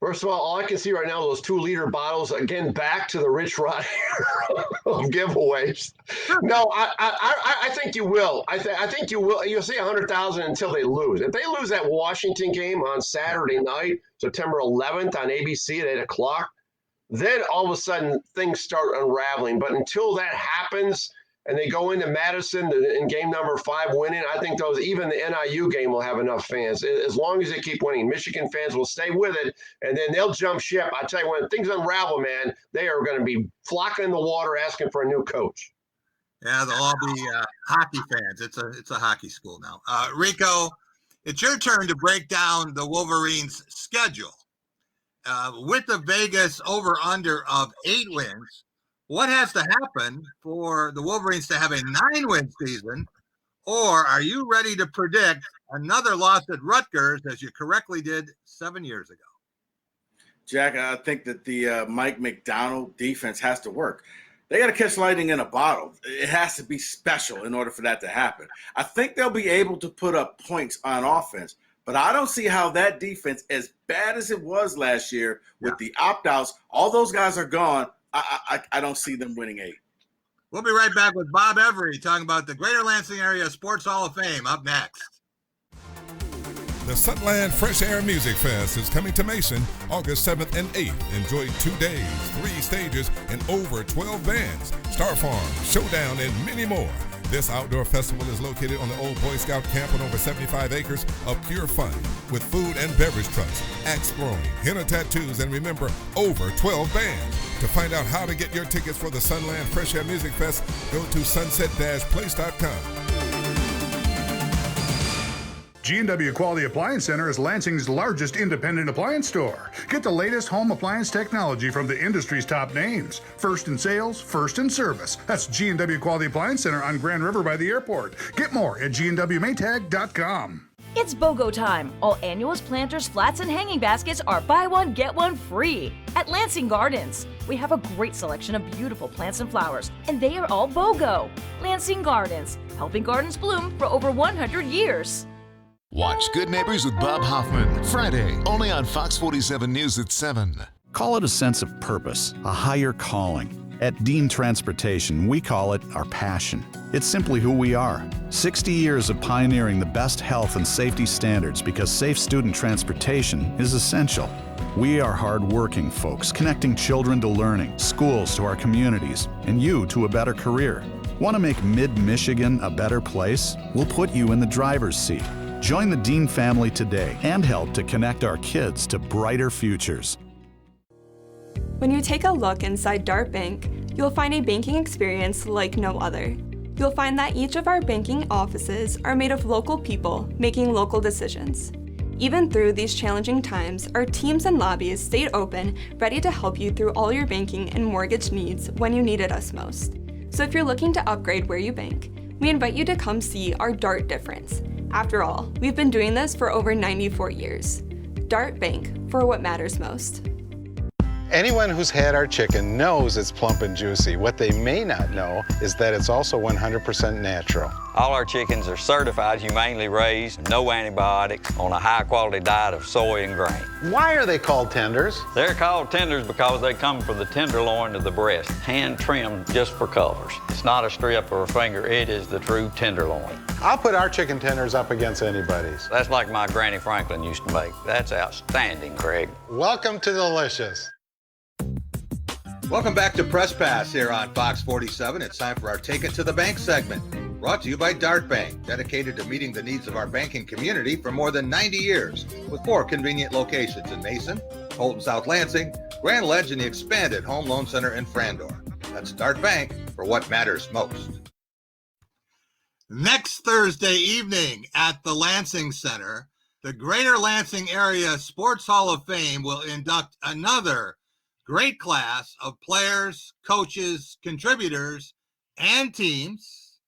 [SPEAKER 4] First of all I can see right now, those 2-liter bottles, again, back to the Rich Rod of giveaways. No, I think you will. I think you will. You'll see 100,000 until they lose. If they lose that Washington game on Saturday night, September 11th on ABC at 8 o'clock, then all of a sudden things start unraveling. But until that happens and they go into Madison in game number 5 winning, I think even the NIU game will have enough fans. As long as they keep winning, Michigan fans will stay with it, and then they'll jump ship. I tell you, when things unravel, man, they are going to be flocking in the water asking for a new coach.
[SPEAKER 2] Yeah, they'll all be hockey fans. It's a hockey school now. Rico, it's your turn to break down the Wolverines' schedule. With the Vegas over-under of 8 wins, what has to happen for the Wolverines to have a 9-win season? Or are you ready to predict another loss at Rutgers, as you correctly did 7 years ago?
[SPEAKER 3] Jack, I think that the Mike McDonald defense has to work. They got to catch lightning in a bottle. It has to be special in order for that to happen. I think they'll be able to put up points on offense, but I don't see how that defense, as bad as it was last year with the opt-outs, all those guys are gone. I don't see them winning 8.
[SPEAKER 2] We'll be right back with Bob Every talking about the Greater Lansing Area Sports Hall of Fame up next.
[SPEAKER 7] The Sunland Fresh Air Music Fest is coming to Mason August 7th and 8th. Enjoy 2 days, 3 stages, and over 12 bands, Star Farm, Showdown, and many more. This outdoor festival is located on the old Boy Scout camp on over 75 acres of pure fun with food and beverage trucks, axe throwing, henna tattoos, and remember, over 12 bands. To find out how to get your tickets for the Sunland Fresh Air Music Fest, go to sunset-place.com.
[SPEAKER 13] G&W Quality Appliance Center is Lansing's largest independent appliance store. Get the latest home appliance technology from the industry's top names. First in sales, first in service. That's G&W Quality Appliance Center on Grand River by the airport. Get more at GWMaytag.com.
[SPEAKER 14] It's BOGO time. All annuals, planters, flats, and hanging baskets are buy one, get one free at Lansing Gardens. We have a great selection of beautiful plants and flowers, and they are all BOGO. Lansing Gardens, helping gardens bloom for over 100 years.
[SPEAKER 15] Watch Good Neighbors with Bob Hoffman, Friday, only on Fox 47 News at 7.
[SPEAKER 22] Call it a sense of purpose, a higher calling. At Dean Transportation, we call it our passion. It's simply who we are. 60 years of pioneering the best health and safety standards because safe student transportation is essential. We are hard-working folks, connecting children to learning, schools to our communities, and you to a better career. Want to make Mid-Michigan a better place? We'll put you in the driver's seat. Join the Dean family today and help to connect our kids to brighter futures.
[SPEAKER 10] When you take a look inside Dart Bank, you'll find a banking experience like no other. You'll find that each of our banking offices are made of local people making local decisions. Even through these challenging times, our teams and lobbies stayed open, ready to help you through all your banking and mortgage needs when you needed us most. So if you're looking to upgrade where you bank, we invite you to come see our Dart difference. After all, we've been doing this for over 94 years. Dart Bank, for what matters most.
[SPEAKER 16] Anyone who's had our chicken knows it's plump and juicy. What they may not know is that it's also 100% natural.
[SPEAKER 17] All our chickens are certified, humanely raised, no antibiotics, on a high-quality diet of soy and grain.
[SPEAKER 16] Why are they called tenders?
[SPEAKER 17] They're called tenders because they come from the tenderloin of the breast, hand-trimmed just for colors. It's not a strip or a finger, it is the true tenderloin.
[SPEAKER 16] I'll put our chicken tenders up against anybody's.
[SPEAKER 17] That's like my Granny Franklin used to make. That's outstanding, Craig.
[SPEAKER 16] Welcome to Delicious.
[SPEAKER 2] Welcome back to Press Pass here on Fox 47. It's time for our Take It to the Bank segment, brought to you by Dart Bank, dedicated to meeting the needs of our banking community for more than 90 years, with 4 convenient locations in Mason, Holton South Lansing, Grand Ledge, and the expanded Home Loan Center in Frandor. That's Dart Bank for what matters most. Next Thursday evening at the Lansing Center, the Greater Lansing Area Sports Hall of Fame will induct another great class of players, coaches, contributors, and teams.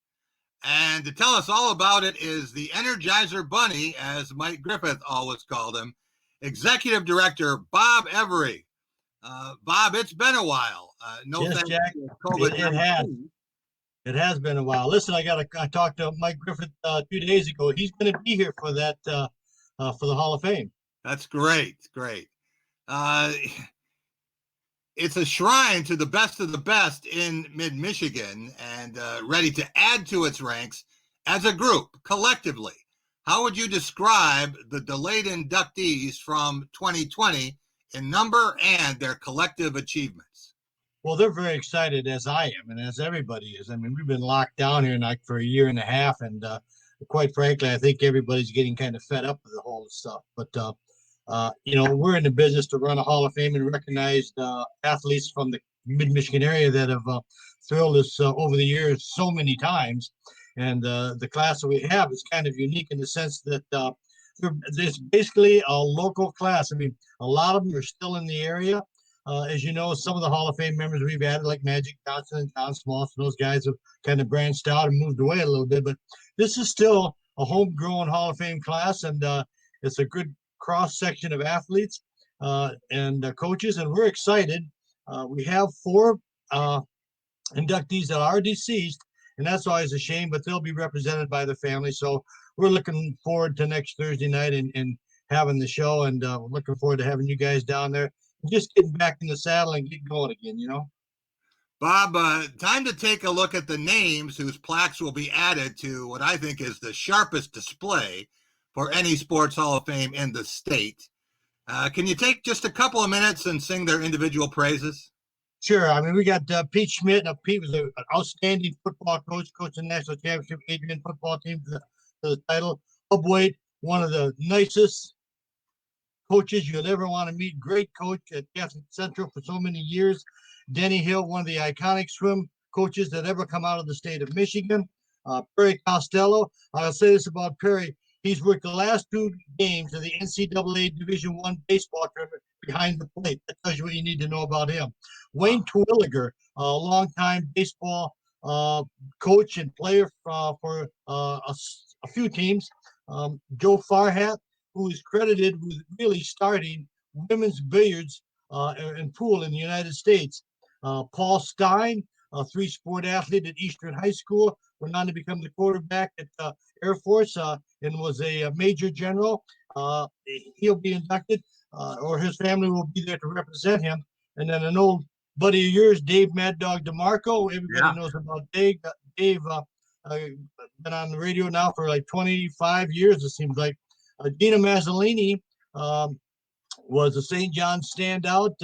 [SPEAKER 2] And to tell us all about it is the Energizer Bunny, as Mike Griffith always called him, Executive Director Bob Every. Bob, it's been a while.
[SPEAKER 18] Yes, Jack, it has been a while. Listen, I talked to Mike Griffith 2 days ago. He's going to be here for that for the Hall of Fame.
[SPEAKER 2] That's great. It's a shrine to the best of the best in mid-Michigan, and ready to add to its ranks as a group, collectively. How would you describe the delayed inductees from 2020 in number and their collective achievements?
[SPEAKER 18] Well, they're very excited, as I am, and as everybody is. I mean, we've been locked down here for a year and a half, and quite frankly, I think everybody's getting kind of fed up with the whole stuff. But we're in the business to run a Hall of Fame and recognize athletes from the mid-Michigan area that have thrilled us over the years so many times. And the class that we have is kind of unique in the sense that there's basically a local class. I mean, a lot of them are still in the area. As you know, some of the Hall of Fame members we've added, like Magic Johnson and John Smoltz, those guys have kind of branched out and moved away a little bit. But this is still a homegrown Hall of Fame class, and it's a good cross-section of athletes and coaches, and we're excited. We have 4 inductees that are deceased, and that's always a shame, but they'll be represented by the family. So we're looking forward to next Thursday night and having the show, and looking forward to having you guys down there. Just getting back in the saddle and get going again,
[SPEAKER 2] Bob, time to take a look at the names whose plaques will be added to what I think is the sharpest display for any sports Hall of Fame in the state. Can you take just a couple of minutes and sing their individual praises?
[SPEAKER 18] Sure. I mean, we got Pete Schmidt. Pete was an outstanding football coach, coached the national championship Adrian football team to the title. Bob Waite, one of the nicest coaches you'll ever want to meet. Great coach at Catholic Central for so many years. Denny Hill, one of the iconic swim coaches that ever come out of the state of Michigan. Perry Costello. I'll say this about Perry. He's worked the last 2 games of the NCAA Division I baseball tournament behind the plate. That tells you what you need to know about him. Wayne Terwilliger, a longtime baseball coach and player for a few teams. Joe Farhat, who is credited with really starting women's billiards and pool in the United States. Paul Stein, a 3-sport athlete at Eastern High School, went on to become the quarterback at Air Force and was a major general. He'll be inducted, or his family will be there to represent him. And then an old buddy of yours, Dave Mad Dog DeMarco. Everybody knows about Dave. Dave been on the radio now for like 25 years, it seems like. Dina Mazzolini was a St. John's standout.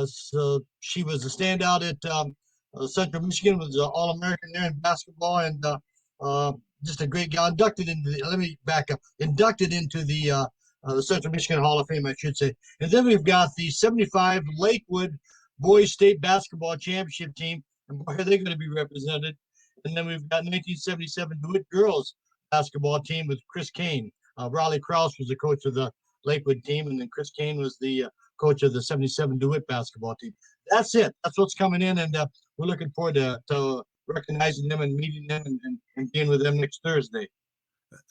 [SPEAKER 18] So she was a standout at Central Michigan, was an All-American there in basketball, and just a great guy. Inducted into the Central Michigan Hall of Fame, I should say. And then we've got the 75 Lakewood Boys State Basketball Championship team, and boy, are they going to be represented. And then we've got 1977 DeWitt Girls Basketball team with Chris Kane. Raleigh Krause was the coach of the Lakewood team, and then Chris Kane was the coach of the 77 DeWitt basketball team. That's it. That's what's coming in, and we're looking forward to recognizing them and meeting them and being with them next Thursday.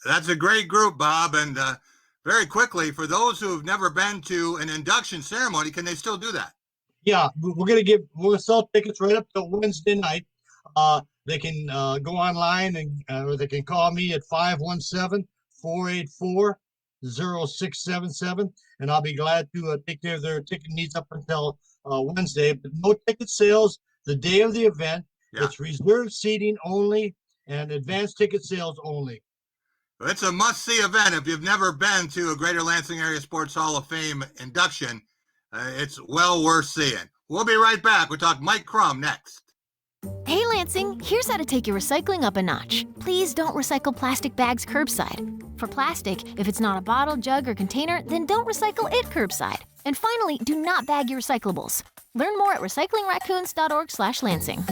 [SPEAKER 2] That's a great group, Bob. And very quickly, for those who have never been to an induction ceremony, can they still do that?
[SPEAKER 18] Yeah, we're gonna sell tickets right up till Wednesday night. They can go online and or they can call me at 517-484-0677, and I'll be glad to take care of their ticket needs up until Wednesday. But no ticket sales the day of the event.
[SPEAKER 2] Yeah.
[SPEAKER 18] It's reserved seating only and advanced ticket sales only.
[SPEAKER 2] It's a must-see event. If you've never been to a Greater Lansing Area Sports Hall of Fame induction, it's well worth seeing. We'll be right back. We'll talk Mike Crum next.
[SPEAKER 1] Hey Lansing, here's how to take your recycling up a notch. Please don't recycle plastic bags curbside. For plastic, if it's not a bottle, jug, or container, then don't recycle it curbside. And finally, do not bag your recyclables. Learn more at recyclingraccoons.org/Lansing.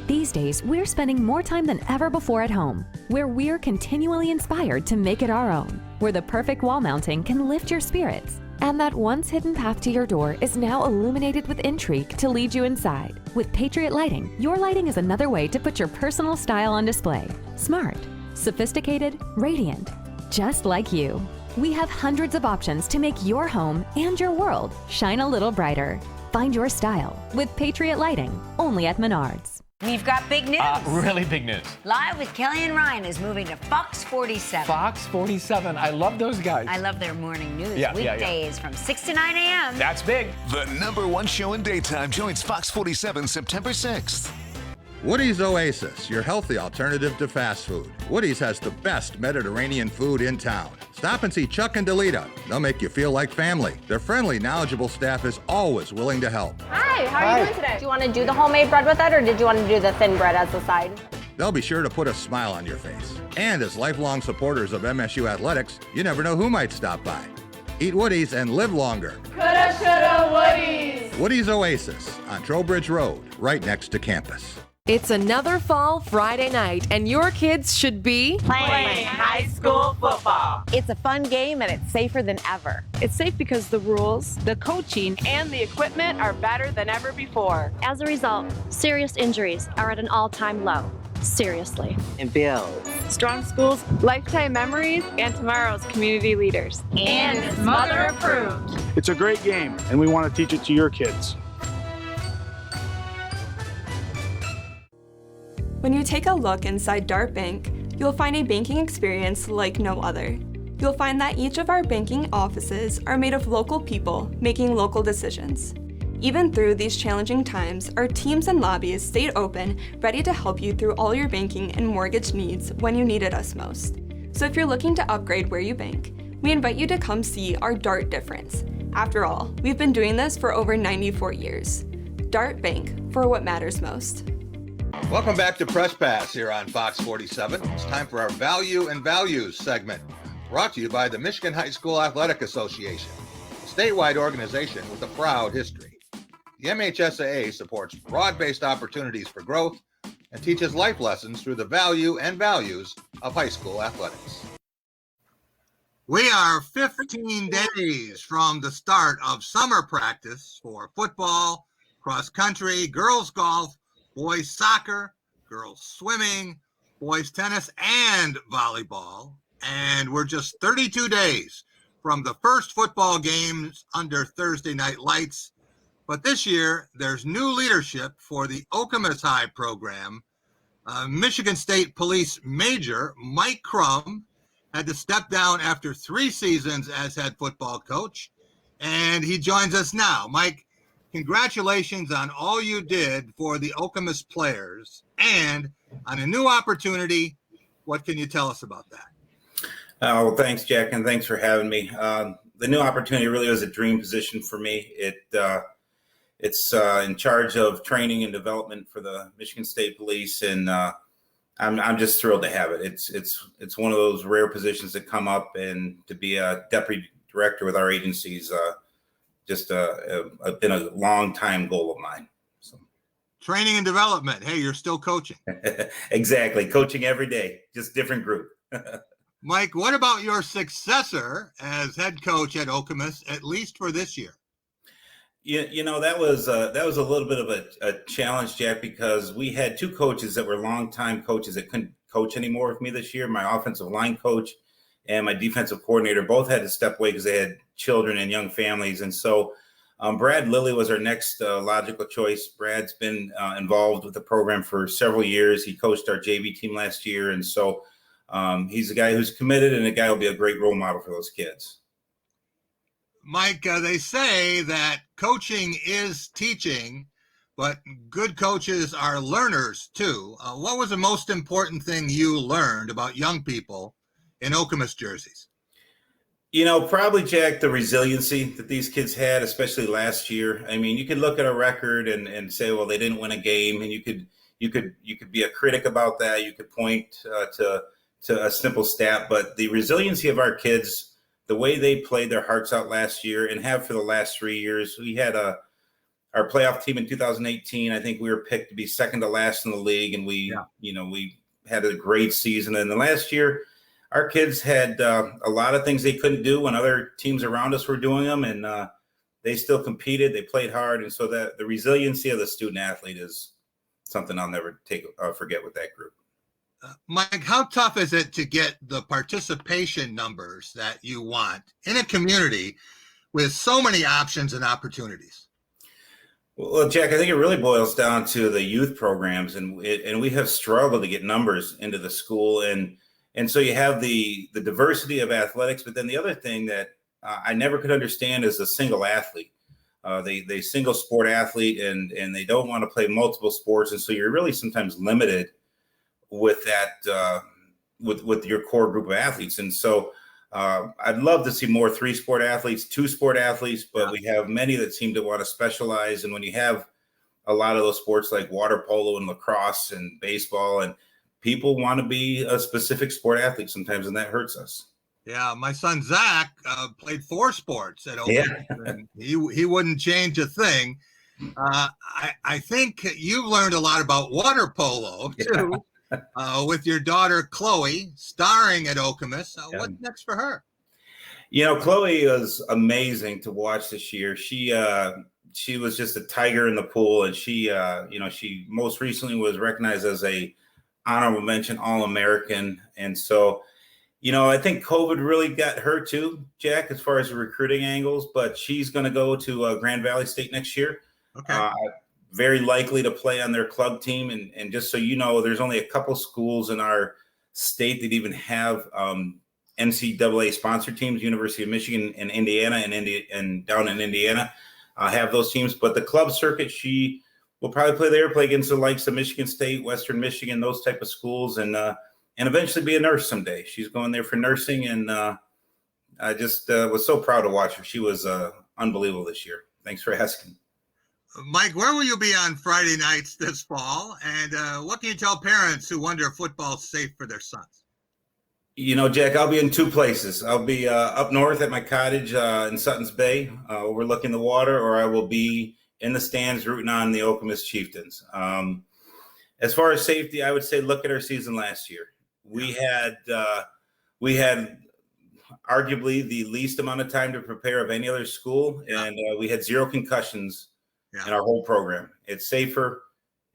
[SPEAKER 19] These days, we're spending more time than ever before at home, where we're continually inspired to make it our own, where the perfect wall mounting can lift your spirits, and that once hidden path to your door is now illuminated with intrigue to lead you inside. With Patriot Lighting, your lighting is another way to put your personal style on display. Smart, sophisticated, radiant, just like you. We have hundreds of options to make your home and your world shine a little brighter. Find your style with Patriot Lighting, only at Menards.
[SPEAKER 20] We've got big news.
[SPEAKER 21] Really big news.
[SPEAKER 20] Live with Kelly and Ryan is moving to Fox 47.
[SPEAKER 21] Fox 47. I love those guys.
[SPEAKER 20] I love their morning news.
[SPEAKER 21] Yeah,
[SPEAKER 20] Weekdays from 6 to 9 a.m.
[SPEAKER 21] That's big.
[SPEAKER 15] The #1 show in daytime joins Fox 47 September 6th.
[SPEAKER 2] Woody's Oasis, your healthy alternative to fast food. Woody's has the best Mediterranean food in town. Stop and see Chuck and Delita. They'll make you feel like family. Their friendly, knowledgeable staff is always willing to help.
[SPEAKER 24] Hi, how are you doing today? Do you want to do the homemade bread with it, or did you want to do the thin bread as a side?
[SPEAKER 2] They'll be sure to put a smile on your face. And as lifelong supporters of MSU athletics, you never know who might stop by. Eat Woody's and live longer.
[SPEAKER 24] Coulda, shoulda, Woody's.
[SPEAKER 2] Woody's Oasis on Trowbridge Road, right next to campus.
[SPEAKER 25] It's another fall Friday night, and your kids should be
[SPEAKER 24] Playing high school football.
[SPEAKER 27] It's a fun game, and it's safer than ever.
[SPEAKER 28] It's safe because the rules, the coaching, and the equipment are better than ever before.
[SPEAKER 29] As a result, serious injuries are at an all-time low. Seriously.
[SPEAKER 30] And builds
[SPEAKER 28] strong schools, lifetime memories, and tomorrow's community leaders.
[SPEAKER 29] And it's mother approved.
[SPEAKER 31] It's a great game, and we want to teach it to your kids.
[SPEAKER 10] When you take a look inside Dart Bank, you'll find a banking experience like no other. You'll find that each of our banking offices are made of local people making local decisions. Even through these challenging times, our teams and lobbies stayed open, ready to help you through all your banking and mortgage needs when you needed us most. So if you're looking to upgrade where you bank, we invite you to come see our Dart difference. After all, we've been doing this for over 94 years. Dart Bank, for what matters most.
[SPEAKER 2] Welcome back to Press Pass here on Fox 47. It's time for our Value and Values segment, brought to you by the Michigan High School Athletic Association, a statewide organization with a proud history. The MHSAA supports broad-based opportunities for growth and teaches life lessons through the value and values of high school athletics. We are 15 days from the start of summer practice for football, cross country, girls golf, boys soccer, girls swimming, boys tennis, and volleyball. And we're just 32 days from the first football games under Thursday night lights. But this year, there's new leadership for the Okemos High program. Michigan State Police Major Mike Crum had to step down after 3 seasons as head football coach, and he joins us now. Mike, congratulations on all you did for the Okemos players and on a new opportunity. What can you tell us about that?
[SPEAKER 32] Well, thanks, Jack, and thanks for having me. The new opportunity really was a dream position for me. It's in charge of training and development for the Michigan State Police, and I'm just thrilled to have it. It's one of those rare positions that come up, and to be a deputy director with our agencies, just been a long time goal of mine. So.
[SPEAKER 2] Training and development. Hey, you're still coaching.
[SPEAKER 32] Exactly. Coaching every day, just different group.
[SPEAKER 2] Mike, what about your successor as head coach at Okemos, at least for this year?
[SPEAKER 32] You know, that was a little bit of a challenge, Jack, because we had 2 coaches that were longtime coaches that couldn't coach anymore with me this year. My offensive line coach and my defensive coordinator both had to step away because they had children and young families. And so Brad Lilly was our next logical choice. Brad's been involved with the program for several years. He coached our JV team last year. And so he's a guy who's committed and a guy who will be a great role model for those kids.
[SPEAKER 2] Mike, they say that coaching is teaching, but good coaches are learners too. What was the most important thing you learned about young people in Okemos jerseys?
[SPEAKER 32] Probably, Jack, the resiliency that these kids had, especially last year. I mean, you could look at a record and say, well, they didn't win a game, and you could be a critic about that. You could point to a simple stat, but the resiliency of our kids, the way they played their hearts out last year and have for the last 3 years. We had our playoff team in 2018. I think we were picked to be second to last in the league, and we had a great season. And the last year, our kids had a lot of things they couldn't do when other teams around us were doing them, and they still competed. They played hard, and so that the resiliency of the student athlete is something I'll never forget with that group.
[SPEAKER 2] Mike, how tough is it to get the participation numbers that you want in a community with so many options and opportunities?
[SPEAKER 32] Well, Jack, I think it really boils down to the youth programs, and we have struggled to get numbers into the school, and so you have the diversity of athletics, but then the other thing that I never could understand is the single athlete. They single sport athlete, and they don't want to play multiple sports, and so you're really sometimes limited with that with your core group of athletes. And so I'd love to see more 3-sport athletes, 2-sport athletes, but we have many that seem to want to specialize. And when you have a lot of those sports like water polo and lacrosse and baseball, and people want to be a specific sport athlete sometimes, and that hurts us.
[SPEAKER 2] Yeah, my son Zach played 4 sports at Oakland, and he wouldn't change a thing. I think you've learned a lot about water polo too, with your daughter Chloe starring at Okemos. What's next for her?
[SPEAKER 32] Chloe was amazing to watch this year. She was just a tiger in the pool, and she most recently was recognized as a honorable mention All-American. And so, I think COVID really got her too, Jack, as far as the recruiting angles, but she's going to go to Grand Valley State next year.
[SPEAKER 2] Okay.
[SPEAKER 32] Very likely to play on their club team. And just so you know, there's only a couple schools in our state that even have NCAA sponsored teams. University of Michigan and Indiana and down in Indiana have those teams. But the club circuit, she will probably play against the likes of Michigan State, Western Michigan, those type of schools, and eventually be a nurse someday. She's going there for nursing, and I just was so proud to watch her. She was unbelievable this year. Thanks for asking.
[SPEAKER 2] Mike, where will you be on Friday nights this fall? And what can you tell parents who wonder if football's safe for their sons?
[SPEAKER 32] Jack, I'll be in 2 places. I'll be up north at my cottage in Sutton's Bay, overlooking the water, or I will be in the stands rooting on the Okemos Chieftains. As far as safety, I would say look at our season last year. We had arguably the least amount of time to prepare of any other school, and we had 0 concussions in our whole program. It's safer,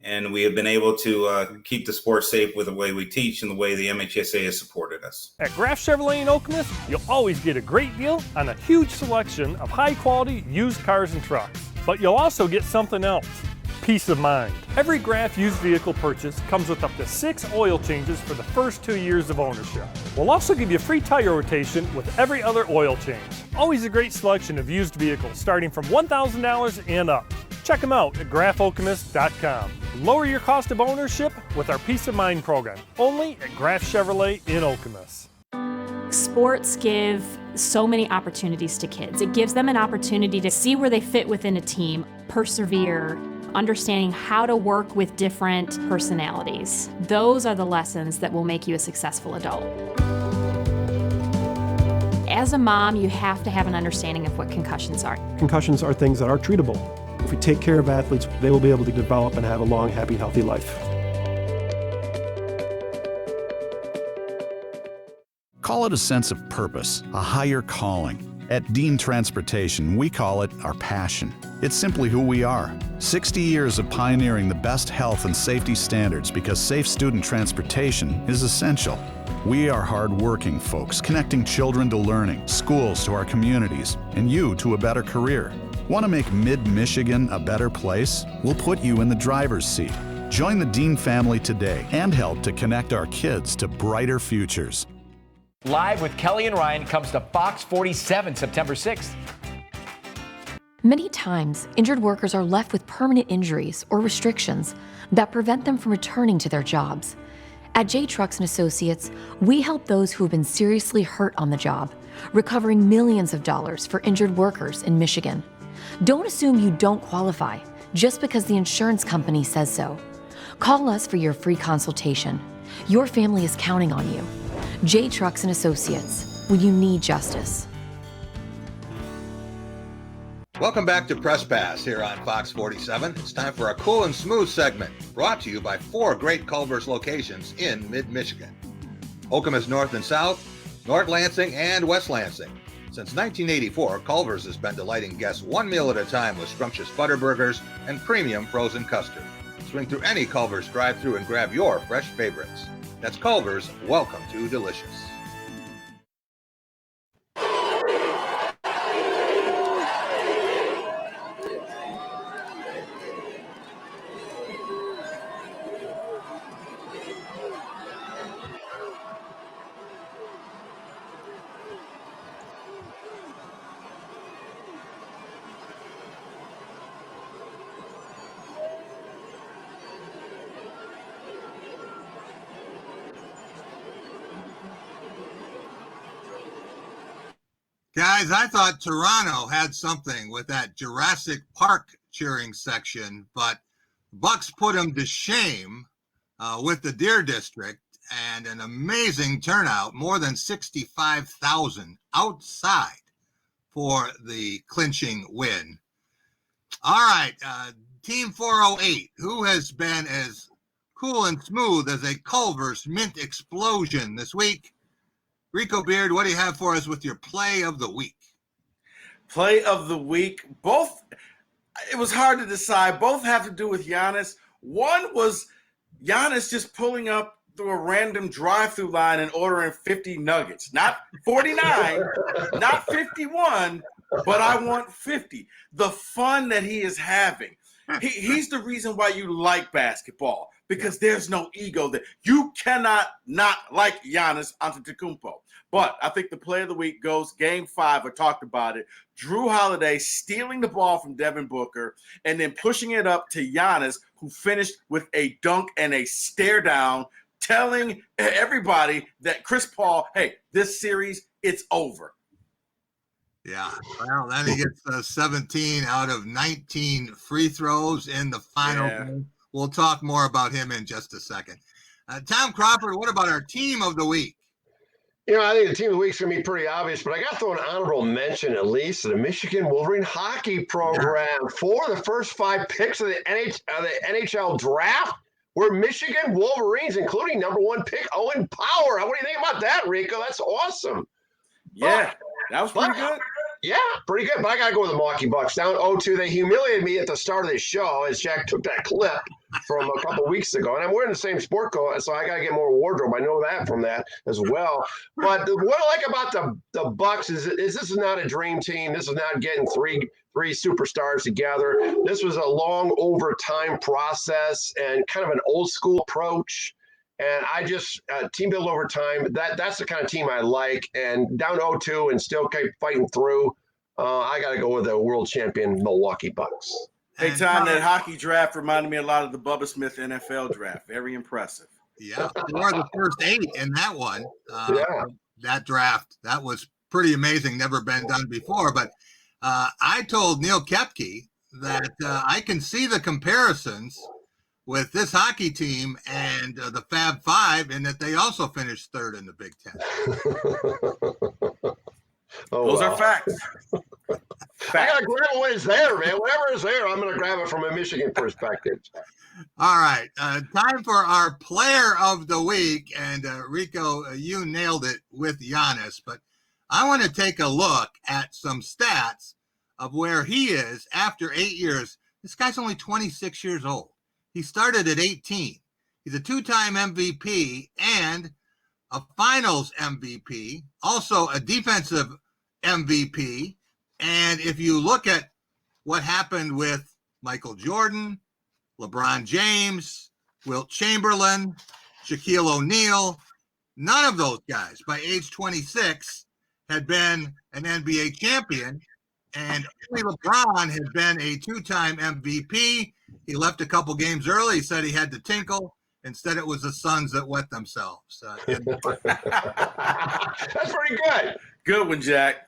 [SPEAKER 32] and we have been able to keep the sport safe with the way we teach and the way the MHSA has supported us.
[SPEAKER 3] At Graff Chevrolet in Okemos, you'll always get a great deal on a huge selection of high-quality used cars and trucks. But you'll also get something else, peace of mind. Every Graff used vehicle purchase comes with up to 6 oil changes for the first 2 years of ownership. We'll also give you free tire rotation with every other oil change. Always a great selection of used vehicles starting from $1,000 and up. Check them out at graffokemos.com. Lower your cost of ownership with our Peace of Mind program, only at Graff Chevrolet in Okemos.
[SPEAKER 4] Sports give so many opportunities to kids. It gives them an opportunity to see where they fit within a team, persevere, understanding how to work with different personalities. Those are the lessons that will make you a successful adult. As a mom, you have to have an understanding of what concussions are.
[SPEAKER 5] Concussions are things that are treatable. If we take care of athletes, they will be able to develop and have a long, happy, healthy life.
[SPEAKER 22] Call it a sense of purpose, a higher calling. At Dean Transportation, we call it our passion. It's simply who we are. 60 years of pioneering the best health and safety standards because safe student transportation is essential. We are hard-working folks, connecting children to learning, schools to our communities, and you to a better career. Want to make mid-Michigan a better place? We'll put you in the driver's seat. Join the Dean family today and help to connect our kids to brighter futures.
[SPEAKER 21] Live with Kelly and Ryan comes to Fox 47 September 6th.
[SPEAKER 6] Many times, injured workers are left with permanent injuries or restrictions that prevent them from returning to their jobs. At J Trucks & Associates, we help those who have been seriously hurt on the job, recovering millions of dollars for injured workers in Michigan. Don't assume you don't qualify just because the insurance company says so. Call us for your free consultation. Your family is counting on you. J Trucks & Associates, when you need justice.
[SPEAKER 2] Welcome back to Press Pass here on Fox 47. It's time for a cool and smooth segment brought to you by 4 great Culver's locations in mid-Michigan. Okemos North and South, North Lansing, and West Lansing. Since 1984, Culver's has been delighting guests one meal at a time with scrumptious butter burgers and premium frozen custard. Swing through any Culver's drive-thru and grab your fresh favorites. That's Culver's. Welcome to delicious. Guys, I thought Toronto had something with that Jurassic Park cheering section, but Bucks put them to shame with the Deer District and an amazing turnout, more than 65,000 outside for the clinching win. All right, Team 408, who has been as cool and smooth as a Culver's mint explosion this week? Rico Beard, what do you have for us with your play of the week?
[SPEAKER 7] Play of the week. Both, it was hard to decide. Both have to do with Giannis. One was Giannis just pulling up through a random drive-through line and ordering 50 nuggets. Not 49, not 51, but I want 50. The fun that he is having. He's the reason why you like basketball, because there's no ego there. You cannot not like Giannis Antetokounmpo. But I think the play of the week goes Game 5. I talked about it. Drew Holiday stealing the ball from Devin Booker and then pushing it up to Giannis, who finished with a dunk and a stare down, telling everybody that Chris Paul, hey, this series, it's over.
[SPEAKER 2] Yeah, well, then he gets 17 out of 19 free throws in the final game. We'll talk more about him in just a second. Tom Crawford, what about our team of the week?
[SPEAKER 8] You know, I think the team of the week's going to be pretty obvious, but I got to throw an honorable mention at least to the Michigan Wolverine hockey program. 4 of the first 5 picks of the NHL draft were Michigan Wolverines, including number 1 pick, Owen Power. What do you think about that, Rico? That's awesome.
[SPEAKER 7] Yeah, that was pretty good.
[SPEAKER 8] Yeah, pretty good. But I got to go with the Milwaukee Bucks. Down 0-2. They humiliated me at the start of the show as Jack took that clip from a couple of weeks ago. And I'm wearing the same sport coat, so I got to get more wardrobe. I know that from that as well. But what I like about the Bucks is this is not a dream team. This is not getting three superstars together. This was a long overtime process and kind of an old school approach. And I just team build over time. That's the kind of team I like. And down 0-2 and still keep fighting through. I got to go with the world champion Milwaukee Bucks.
[SPEAKER 7] Hey, Tom, that hockey draft reminded me a lot of the Bubba Smith NFL draft. Very impressive.
[SPEAKER 2] Yeah, or the first 8 in that one. That draft, that was pretty amazing. Never been done before. But I told Neil Koepke that I can see the comparisons with this hockey team and the Fab Five, and that they also finished 3rd in the Big Ten.
[SPEAKER 7] Those are facts.
[SPEAKER 8] I got to grab what is there, man. Whatever is there, I'm going to grab it from a Michigan perspective.
[SPEAKER 2] All right. Time for our player of the week. And Rico, you nailed it with Giannis. But I want to take a look at some stats of where he is after 8 years. This guy's only 26 years old. He started at 18. He's a 2-time MVP and a finals MVP, also a defensive MVP. And if you look at what happened with Michael Jordan, LeBron James, Wilt Chamberlain, Shaquille O'Neal. None of those guys by age 26 had been an NBA champion, and only LeBron had been a two-time MVP. He left a couple games early. He said he had to tinkle. Instead, it was the Suns that wet themselves.
[SPEAKER 8] That's pretty good.
[SPEAKER 7] Good one, Jack.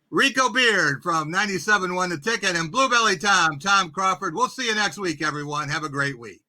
[SPEAKER 2] Rico Beard from 97.1 The Ticket and Blue Belly Tom Crawford. We'll see you next week, everyone. Have a great week.